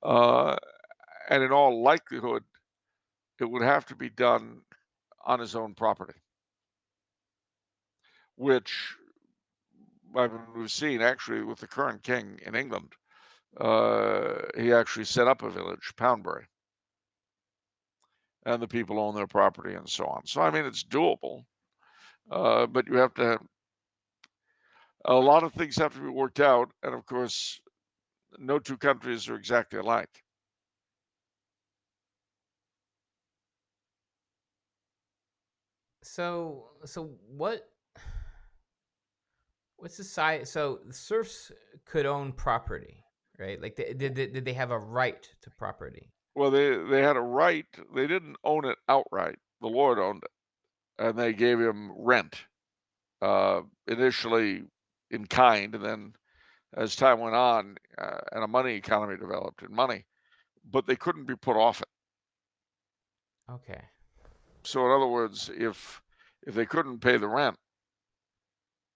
And in all likelihood, it would have to be done on his own property, which we've seen actually with the current king in England. He actually set up a village, Poundbury, and the people own their property and so on. So, I mean, it's doable, but you have to have a lot of things have to be worked out. And of course, no two countries are exactly alike. So what society? So the serfs could own property, right? Like did they have a right to property? Well, they had a right. They didn't own it outright. The Lord owned it, and they gave him rent initially in kind, and then as time went on, and a money economy developed in money, but they couldn't be put off it. Okay. So in other words, if they couldn't pay the rent,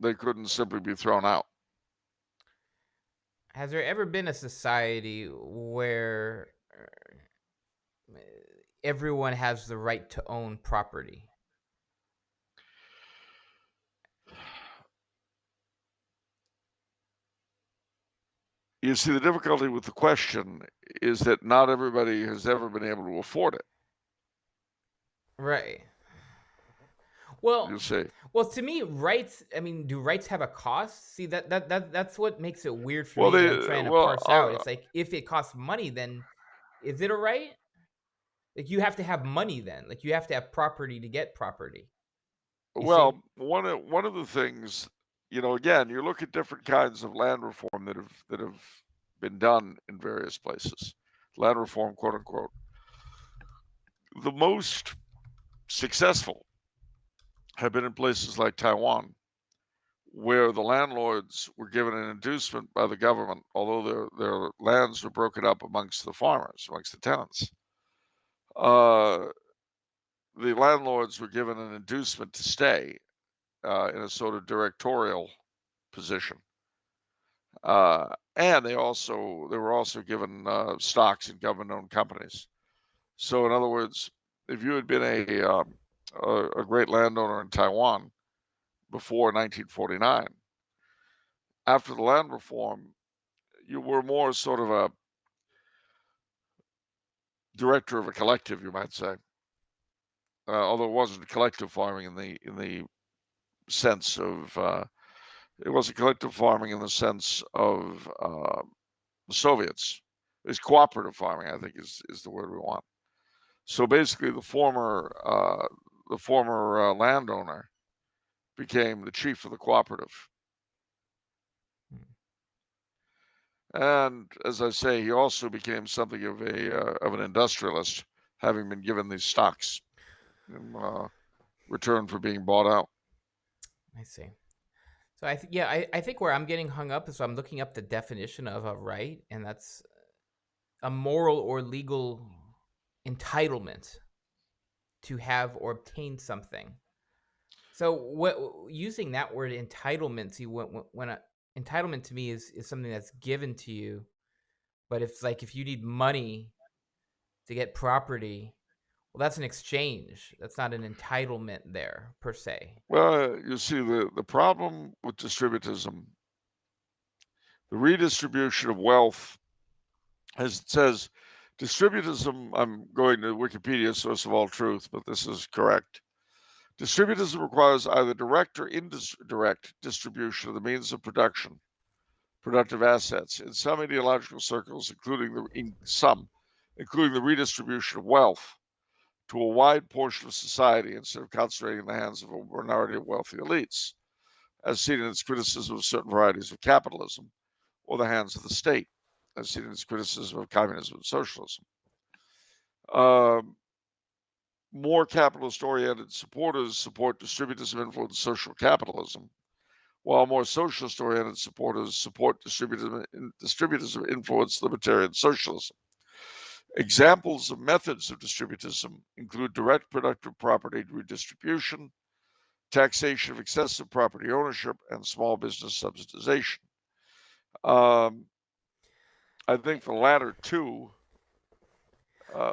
they couldn't simply be thrown out. Has there ever been a society where everyone has the right to own property? You see, the difficulty with the question is that not everybody has ever been able to afford it. Right. Well, You see. well, to me, rights. I mean, do rights have a cost? See, that's what makes it weird for Well, me they that I'm trying to well, parse out. It's like if it costs money, then is it a right? Like you have to have money then. Like you have to have property to get property. You see? one of the things, again, you look at different kinds of land reform that have been done in various places, land reform, quote unquote. The most successful have been in places like Taiwan, where the landlords were given an inducement by the government, although their lands were broken up amongst the farmers, amongst the tenants. The landlords were given an inducement to stay in a sort of directorial position, and they were also given stocks in government-owned companies. So, in other words, if you had been a great landowner in Taiwan before 1949, after the land reform, you were more sort of a director of a collective, you might say. Although it wasn't collective farming in the sense of it wasn't collective farming in the sense of the Soviets. It's cooperative farming, I think, is the word we want. So basically, the former landowner became the chief of the cooperative. And as I say, he also became something of an industrialist, having been given these stocks in return for being bought out. I see. So I think where I'm getting hung up is I'm looking up the definition of a right, and that's a moral or legal entitlement to have or obtain something. So what using that word entitlement, see when entitlement to me is something that's given to you, but if you need money to get property, well, that's an exchange. That's not an entitlement there per se. Well, you see, the problem with distributism, the redistribution of wealth, as it says, distributism, I'm going to Wikipedia, source of all truth, but this is correct. Distributism requires either direct or indirect distribution of the means of production, productive assets, in some ideological circles, including the redistribution of wealth to a wide portion of society instead of concentrating in the hands of a minority of wealthy elites, as seen in its criticism of certain varieties of capitalism, or the hands of the state, as seen in its criticism of communism and socialism. More capitalist-oriented supporters support distributism-influenced social capitalism, while more socialist-oriented supporters support distributism-influenced libertarian socialism. Examples of methods of distributism include direct productive property redistribution, taxation of excessive property ownership, and small business subsidization. I think the latter two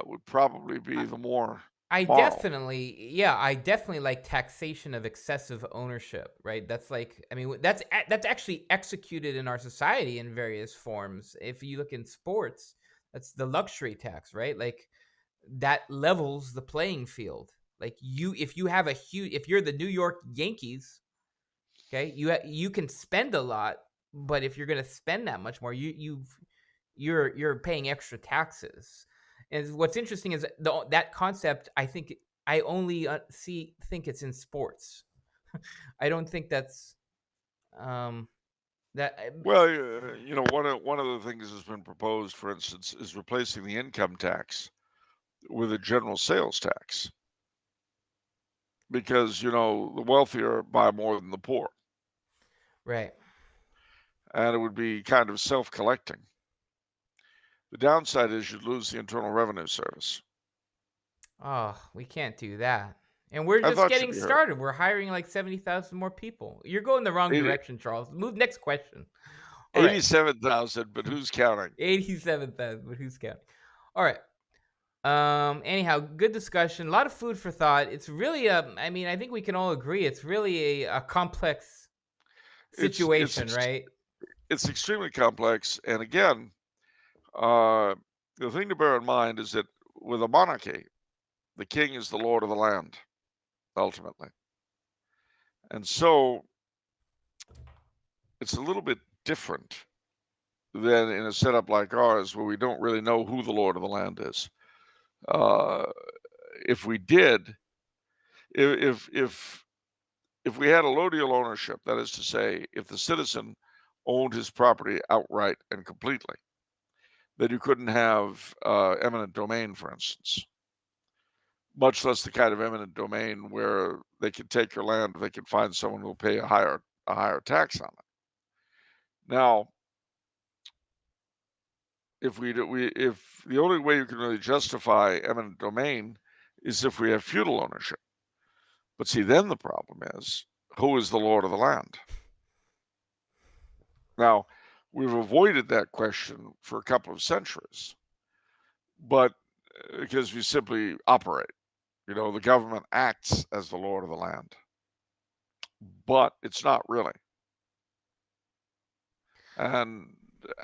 would probably be the more I moral. I definitely like taxation of excessive ownership, right? That's like, I mean, that's actually executed in our society in various forms. If you look in sports, that's the luxury tax, right? Like that levels the playing field. Like if you have if you're the New York Yankees, okay, you can spend a lot, but if you're gonna spend that much more, you're paying extra taxes. And what's interesting is that concept. I think I only think it's in sports. I don't think that's that. Well, one of the things that's been proposed, for instance, is replacing the income tax with a general sales tax, because the wealthier buy more than the poor, Right. and it would be kind of self-collecting. The downside is you'd lose the Internal Revenue Service. Oh, we can't do that. And we're I just thought you'd getting be hurt. started. We're hiring like 70,000 more people. You're going the wrong 80, direction, Charles. Move next question. All right. 87,000, but who's counting? 87,000, but who's counting? All right. Anyhow, good discussion. A lot of food for thought. It's really I mean, I think we can all agree it's really a complex It's it's situation, ex- right? it's extremely complex, and again, uh, the thing to bear in mind is that with a monarchy, the king is the lord of the land ultimately, and so it's a little bit different than in a setup like ours where we don't really know who the lord of the land is. Uh, if we did, if if we had allodial ownership, that is to say, if the citizen owned his property outright and completely, then you couldn't have eminent domain, for instance, much less the kind of eminent domain where they can take your land if they can find someone who will pay a higher tax on it. Now, if the only way you can really justify eminent domain is if we have feudal ownership. But see, then the problem is, who is the lord of the land? Now, we've avoided that question for a couple of centuries, but because we simply operate, the government acts as the lord of the land, but it's not really. And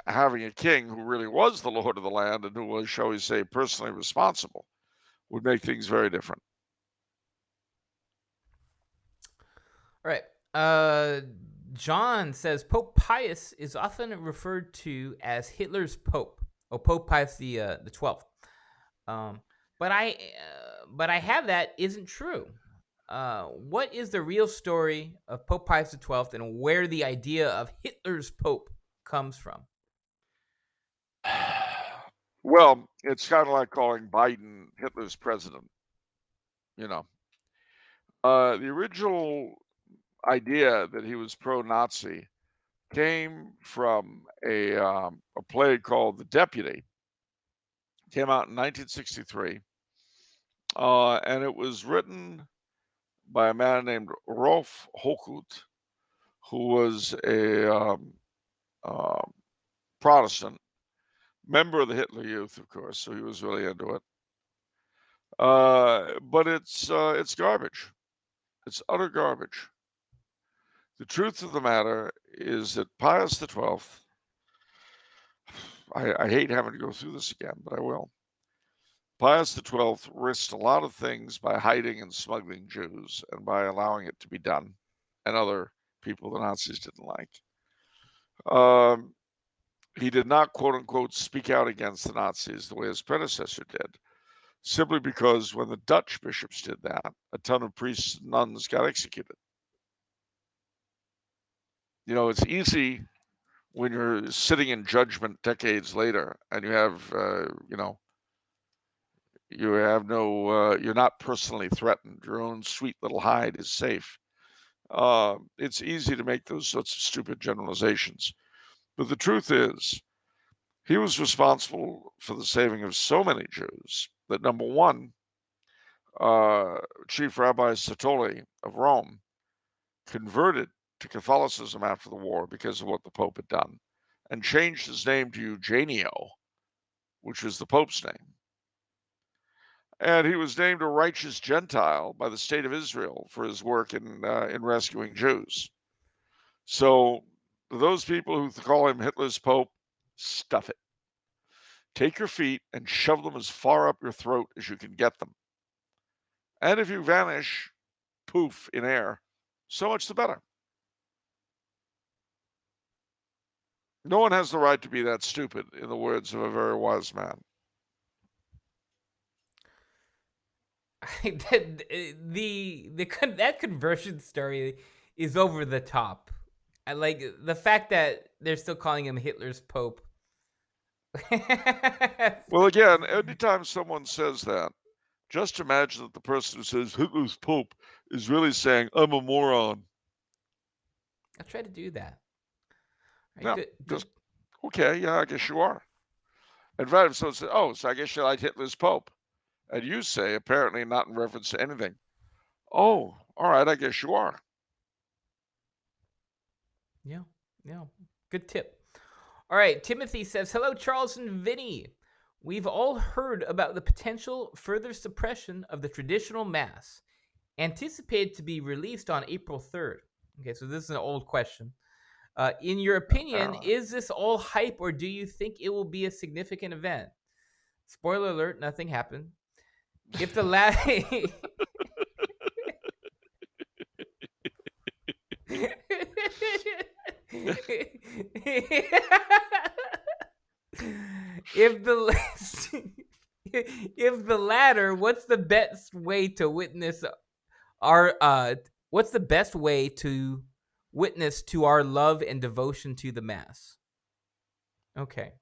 having a king who really was the lord of the land and who was, shall we say, personally responsible would make things very different. All right. John says Pope Pius is often referred to as Hitler's Pope. Oh, Pope Pius the 12th. Um, but I have that isn't true. What is the real story of Pope Pius the 12th and where the idea of Hitler's Pope comes from? Well, it's kind of like calling Biden Hitler's president. You know, the original idea that he was pro-Nazi came from a play called The Deputy. It came out in 1963, and it was written by a man named Rolf Hochhuth, who was a uh, Protestant member of the Hitler Youth, of course, so he was really into it. But it's garbage. It's utter garbage. The truth of the matter is that Pius XII, I hate having to go through this again, but I will. Pius XII risked a lot of things by hiding and smuggling Jews and by allowing it to be done, and other people the Nazis didn't like. He did not, quote unquote, speak out against the Nazis the way his predecessor did, simply because when the Dutch bishops did that, a ton of priests and nuns got executed. It's easy when you're sitting in judgment decades later and you have, you're not personally threatened. Your own sweet little hide is safe. It's easy to make those sorts of stupid generalizations. But the truth is, he was responsible for the saving of so many Jews that, number one, Chief Rabbi Satoli of Rome converted to Catholicism after the war because of what the Pope had done and changed his name to Eugenio, which was the Pope's name. And he was named a righteous Gentile by the state of Israel for his work in rescuing Jews. So those people who call him Hitler's Pope, stuff it. Take your feet and shove them as far up your throat as you can get them. And if you vanish, poof, in air, so much the better. No one has the right to be that stupid, in the words of a very wise man. That conversion story is over the top. I like the fact that they're still calling him Hitler's Pope. Well, again, anytime someone says that, just imagine that the person who says Hitler's Pope is really saying, I'm a moron. I'll try to do that. Right, No, good. just, okay, yeah, I guess you are. In fact, if someone says, oh, so I guess you like Hitler's Pope. And you say, apparently not in reference to anything, oh, all right, I guess you are. Yeah. Good tip. All right, Timothy says, hello, Charles and Vinny. We've all heard about the potential further suppression of the traditional Mass, anticipated to be released on April 3rd. Okay, so this is an old question. In your opinion, is this all hype, or do you think it will be a significant event? Spoiler alert, nothing happened. If the if the if the latter, what's the best way to witness what's the best way to witness to our love and devotion to the Mass? Okay.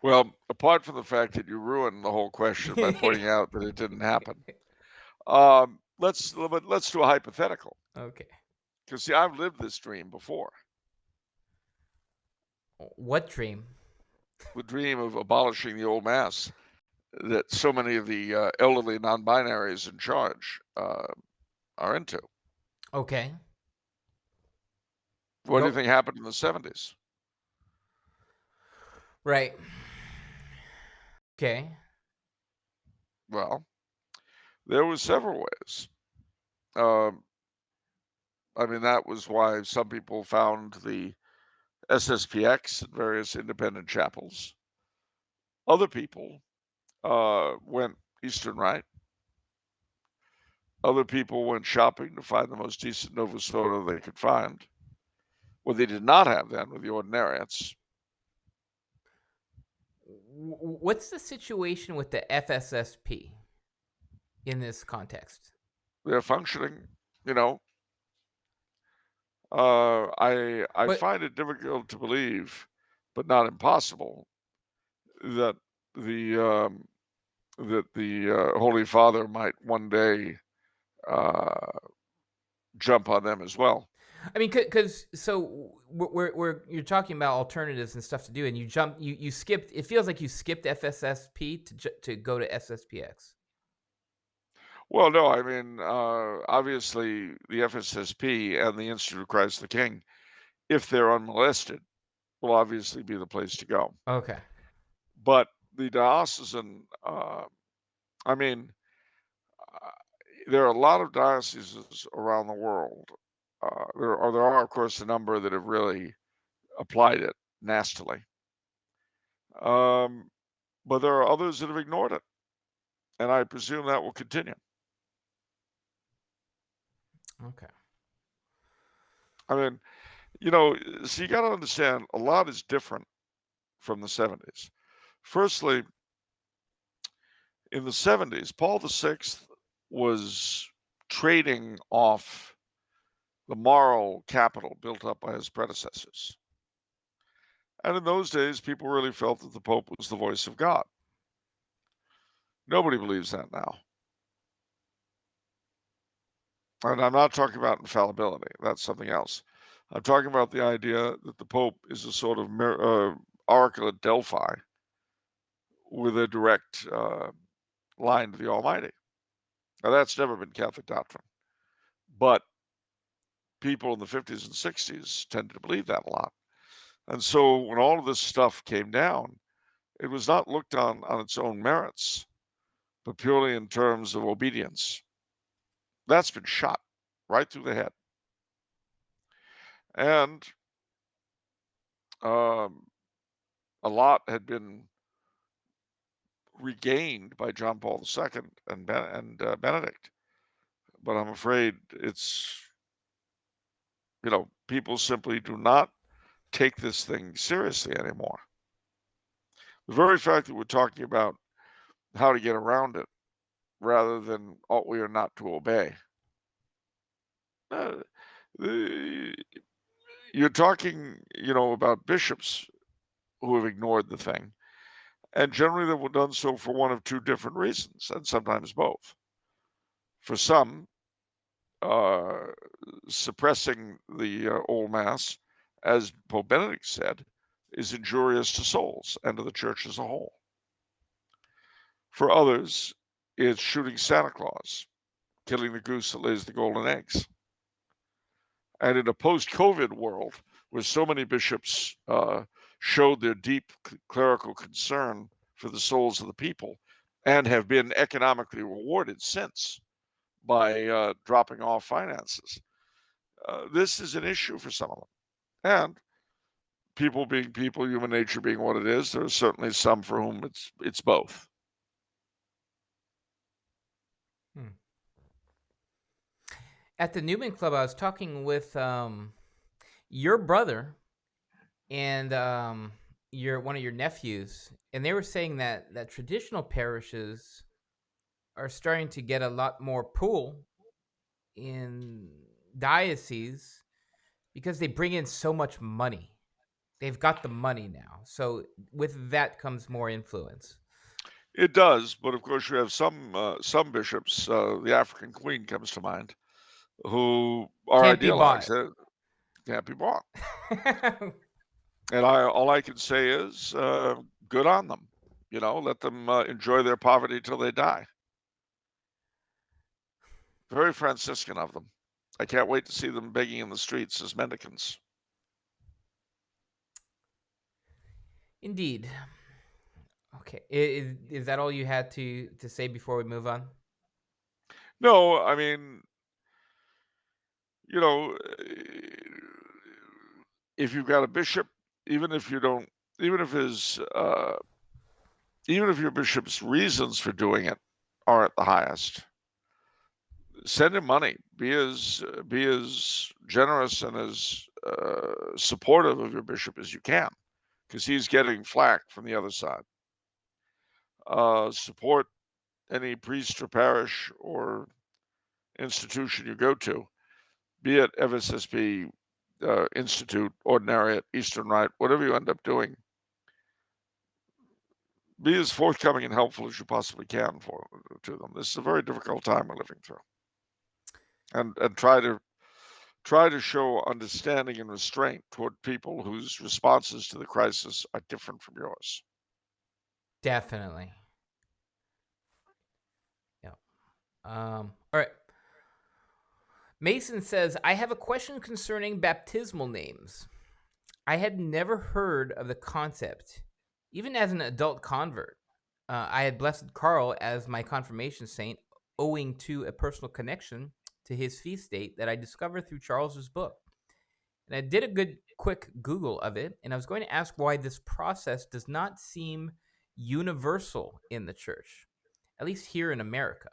Well, apart from the fact that you ruined the whole question by pointing out that it didn't happen, let's do a hypothetical. Okay. Because see, I've lived this dream before. What dream? The dream of abolishing the old Mass that so many of the elderly non-binaries in charge are into. Okay. What do you think happened in the 70s? Right. Okay. Well, there were several ways. I mean, that was why some people found the SSPX at various independent chapels. Other people went Eastern Rite. Other people went shopping to find the most decent Novus Ordo they could find. What they did not have then were the ordinariates. What's the situation with the FSSP in this context? They're functioning, you know. I find it difficult to believe, but not impossible, that the Holy Father might one day jump on them as well. I mean, because so you're talking about alternatives and stuff to do, and you skipped. It feels like you skipped FSSP to go to SSPX. Well, no, I mean, obviously the FSSP and the Institute of Christ the King, if they're unmolested, will obviously be the place to go. Okay. But the diocesan, I mean, there are a lot of dioceses around the world. There are, of course, a number that have really applied it nastily. But there are others that have ignored it. And I presume that will continue. Okay. I mean, you know, so you got to understand a lot is different from the 70s. Firstly, in the 70s, Paul VI was trading off the moral capital built up by his predecessors. And in those days, people really felt that the Pope was the voice of God. Nobody believes that now. And I'm not talking about infallibility. That's something else. I'm talking about the idea that the Pope is a sort of oracle at Delphi with a direct line to the Almighty. Now, that's never been Catholic doctrine. But people in the 50s and 60s tended to believe that a lot. And so when all of this stuff came down, it was not looked on its own merits, but purely in terms of obedience. That's been shot right through the head. And a lot had been regained by John Paul II and Benedict. But I'm afraid it's, you know, people simply do not take this thing seriously anymore. The very fact that we're talking about how to get around it rather than ought we or not to obey. You're talking, you know, about bishops who have ignored the thing. And generally they've done so for one of two different reasons, and sometimes both. For some, suppressing the old Mass, as Pope Benedict said, is injurious to souls and to the church as a whole. For others, it's shooting Santa Claus, killing the goose that lays the golden eggs. And in a post-COVID world, where so many bishops showed their deep clerical concern for the souls of the people, and have been economically rewarded since by dropping off finances. This is an issue for some of them. And people being people, human nature being what it is, there are certainly some for whom it's both. At the Newman Club, I was talking with your brother and one of your nephews, and they were saying that traditional parishes are starting to get a lot more pull in dioceses because they bring in so much money. They've got the money now, so with that comes more influence. It does, but of course you have some bishops. The African Queen comes to mind, who are Can't be idealized. bought. Can't be bought. And all I can say is, good on them. Let them enjoy their poverty till they die. Very Franciscan of them. I can't wait to see them begging in the streets as mendicants. Indeed. Okay, is that all you had to say before we move on? No, I mean, if you've got a bishop, even if your bishop's reasons for doing it aren't the highest, send him money. Be as generous and as supportive of your bishop as you can, because he's getting flack from the other side. Support any priest or parish or institution you go to, be it FSSP, Institute, Ordinariate, Eastern Rite, whatever you end up doing. Be as forthcoming and helpful as you possibly can to them. This is a very difficult time we're living through, and try to show understanding and restraint toward people whose responses to the crisis are different from yours. Definitely. Yeah. All right. Mason says, I have a question concerning baptismal names. I had never heard of the concept, even as an adult convert. I had Blessed Carl as my confirmation saint, owing to a personal connection to his feast date that I discovered through Charles's book. And I did a good quick Google of it, and I was going to ask why this process does not seem universal in the church, at least here in America.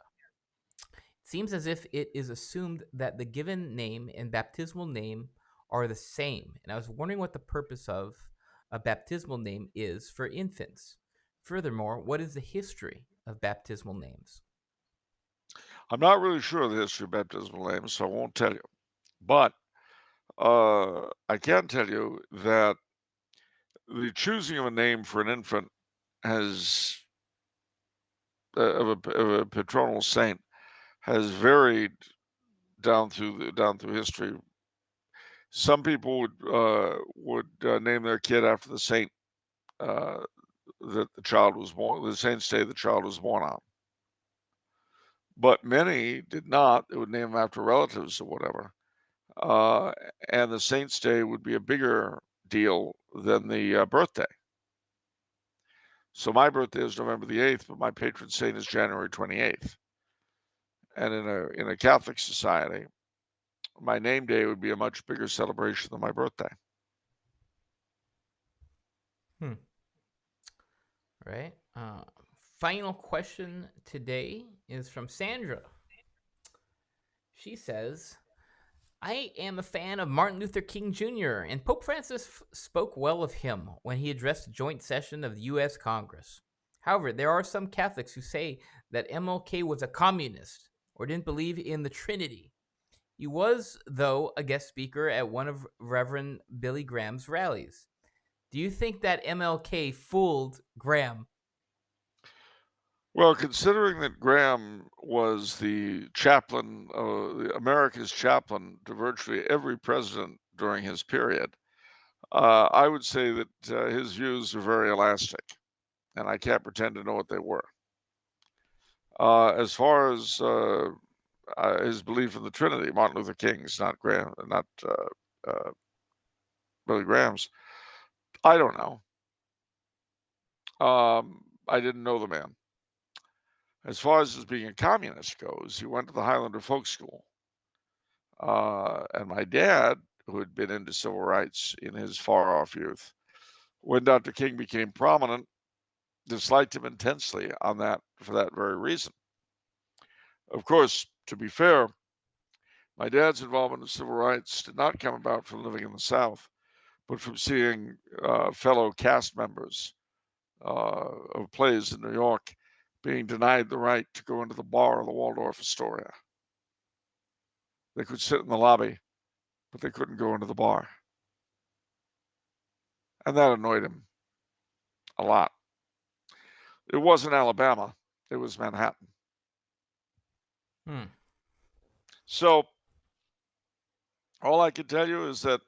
It seems as if it is assumed that the given name and baptismal name are the same, and I was wondering what the purpose of a baptismal name is for infants. Furthermore, what is the history of baptismal names? I'm not really sure of the history of baptismal names, so I won't tell you. But I can tell you that the choosing of a name for an infant has of a patronal saint has varied down through history. Some people would name their kid after the saint that the child was born, the saint's day the child was born on. But many did not. They would name them after relatives or whatever. And the saint's day would be a bigger deal than the birthday. So my birthday is November the 8th, but my patron saint is January 28th. And in a Catholic society, my name day would be a much bigger celebration than my birthday. Right. Final question today is from Sandra. She says, I am a fan of Martin Luther King Jr., and Pope Francis spoke well of him when he addressed a joint session of the U.S. Congress. However, there are some Catholics who say that MLK was a communist or didn't believe in the Trinity. He was, though, a guest speaker at one of Reverend Billy Graham's rallies. Do you think that MLK fooled Graham? Well, considering that Graham was the chaplain, America's chaplain to virtually every president during his period, I would say that his views are very elastic, and I can't pretend to know what they were. As far as his belief in the Trinity, Martin Luther King's, not Billy Graham's, I don't know. I didn't know the man. As far as being a communist goes, he went to the Highlander Folk School. And my dad, who had been into civil rights in his far-off youth, when Dr. King became prominent, disliked him intensely for that very reason. Of course, to be fair, my dad's involvement in civil rights did not come about from living in the South, but from seeing fellow cast members of plays in New York being denied the right to go into the bar of the Waldorf Astoria. They could sit in the lobby, but they couldn't go into the bar. And that annoyed him a lot. It wasn't Alabama, it was Manhattan. So all I can tell you is that,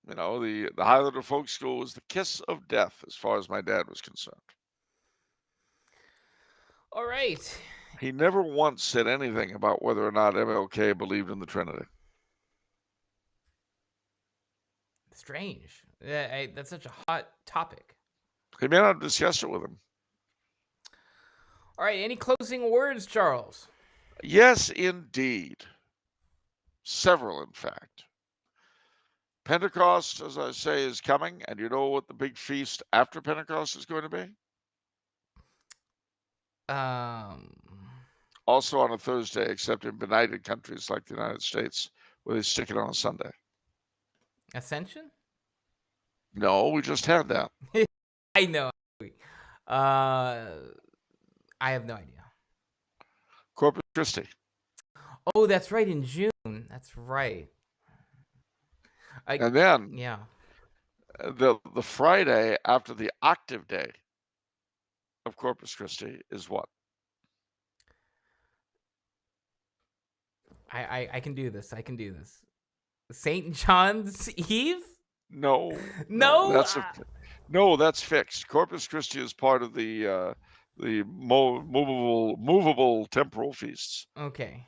the Highlander Folk School was the kiss of death as far as my dad was concerned. All right. He never once said anything about whether or not MLK believed in the Trinity. Strange. That's such a hot topic. He may not have discussed it with him. All right. Any closing words, Charles? Yes, indeed. Several, in fact. Pentecost, as I say, is coming, and you know what the big feast after Pentecost is going to be? Also on a Thursday, except in benighted countries like the United States, where they stick it on a Sunday. Ascension? No, we just had that. I know. I have no idea. Corpus Christi. Oh, that's right, in June. That's right. And then, yeah, the Friday after the octave day of Corpus Christi is what? I can do this. I can do this. St. John's Eve? No. No. That's fixed. Corpus Christi is part of the movable temporal feasts. Okay.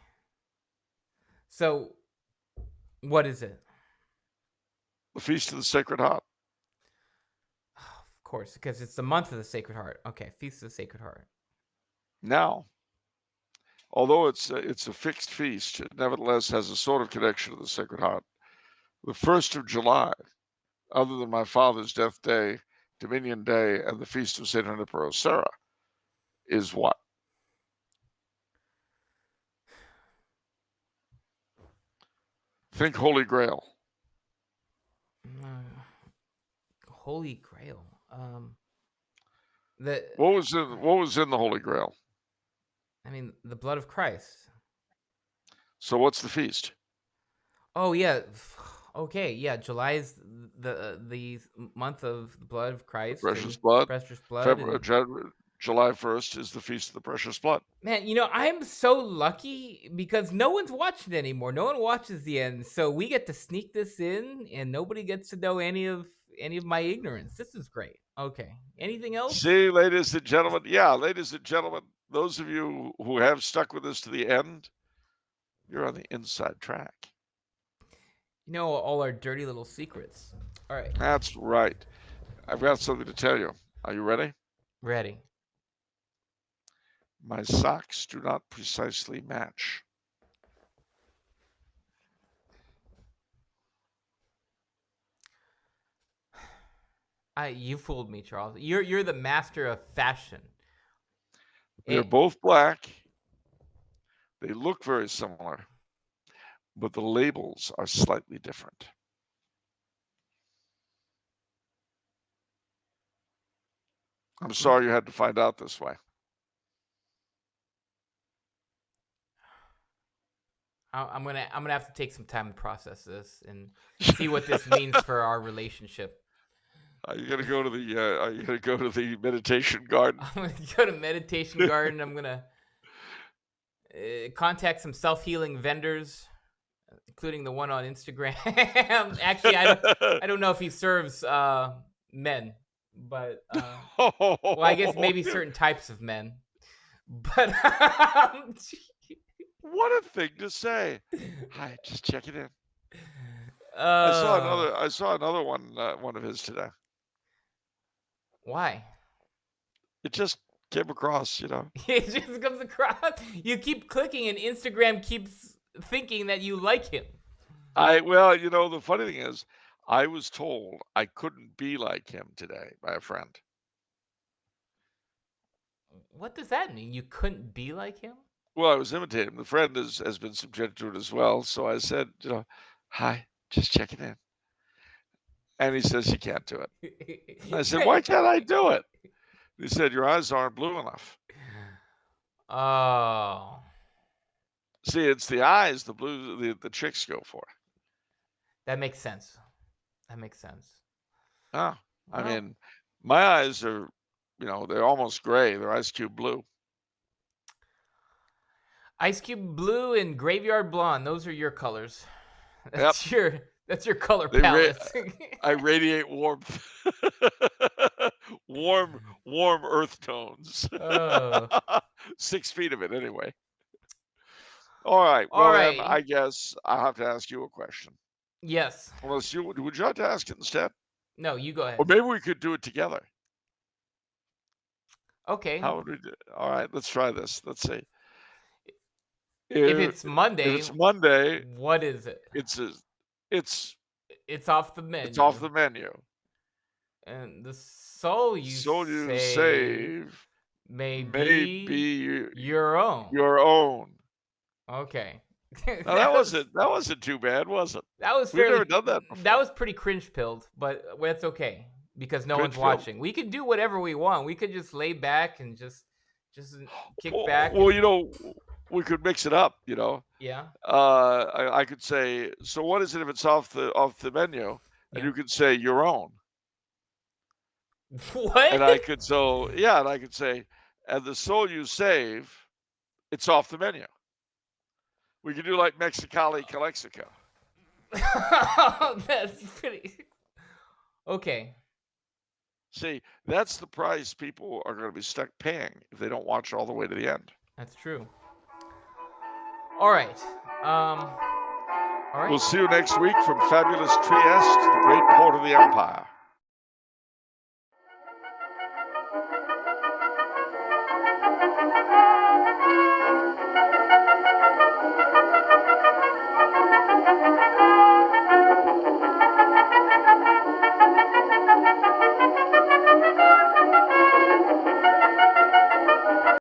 So, what is it? The Feast of the Sacred Heart. Of course, because it's the month of the Sacred Heart. Okay, Feast of the Sacred Heart. Now, although it's a fixed feast, it nevertheless has a sort of connection to the Sacred Heart. The 1st of July, other than my father's death day, Dominion Day, and the Feast of St. Junipero Serra, is what? Think Holy Grail. Holy Grail. What was in the Holy Grail? I mean, the blood of Christ. So what's the feast? Oh yeah. Okay, yeah. July is the month of the blood of Christ. Precious blood. Precious blood. July 1st is the Feast of the Precious Blood. Man, I'm so lucky because no one's watching anymore. No one watches the end, so we get to sneak this in, and nobody gets to know any of my ignorance. This is great. Okay. Anything else? See, ladies and gentlemen. Yeah, ladies and gentlemen, those of you who have stuck with us to the end, you're on the inside track. All our dirty little secrets. All right. That's right. I've got something to tell you. Are you ready? Ready. My socks do not precisely match. You fooled me, Charles. You're the master of fashion. They're both black. They look very similar, but the labels are slightly different. I'm sorry you had to find out this way. I'm gonna have to take some time to process this and see what this means for our relationship. Are you gonna go to the meditation garden? I'm gonna go to meditation garden. I'm gonna contact some self-healing vendors, including the one on Instagram. Actually, I don't know if he serves men, but well, I guess maybe certain types of men. But what a thing to say! Hi, just checking in. I saw another one of his today. Why? It just came across, you know. It just comes across. You keep clicking, and Instagram keeps thinking that you like him. Well, you know, the funny thing is, I was told I couldn't be like him today by a friend. What does that mean? You couldn't be like him? Well, I was imitating him. The friend has been subjected to it as well. So I said, you know, hi, just checking in. And he says, you can't do it. I said, why can't I do it? He said, your eyes aren't blue enough. Oh. See, it's the eyes, the blue, the chicks go for. That makes sense. That makes sense. Oh, I Well, mean, my eyes are, you know, they're almost gray. They're ice cube blue. Ice Cube Blue and Graveyard Blonde. Those are your colors. Yep. That's your color They palette. I radiate warmth. warm earth tones. Oh. 6 feet of it anyway. All right. All Well, then right. I guess I'll have to ask you a question. Yes. Unless would you like to ask it instead? No, you go Or ahead. maybe we could do it together. Okay. How would we do it? All right, let's try this. Let's see. If it's Monday, what is it? it's It's off the menu. it's off the menu. And the soul you save may be your own. Your own. Okay. Now that wasn't too bad, was it? That was We've fairly. never done that before. That was pretty cringe-pilled, but that's okay because no one's Cringe-pilled. watching. We could do whatever we want. We could just lay back and just kick back. Well, you know, we could mix it up. You know, Yeah. I could say, so what is it if it's off the menu? And Yeah. you could say your own. What? And I could say, and the soul you save, it's off the menu. We could do like Mexicali Calexico. That's pretty. Okay. See, that's the price people are going to be stuck paying if they don't watch all the way to the end. That's true. All right. All right. We'll see you next week from fabulous Trieste, the great port of the empire.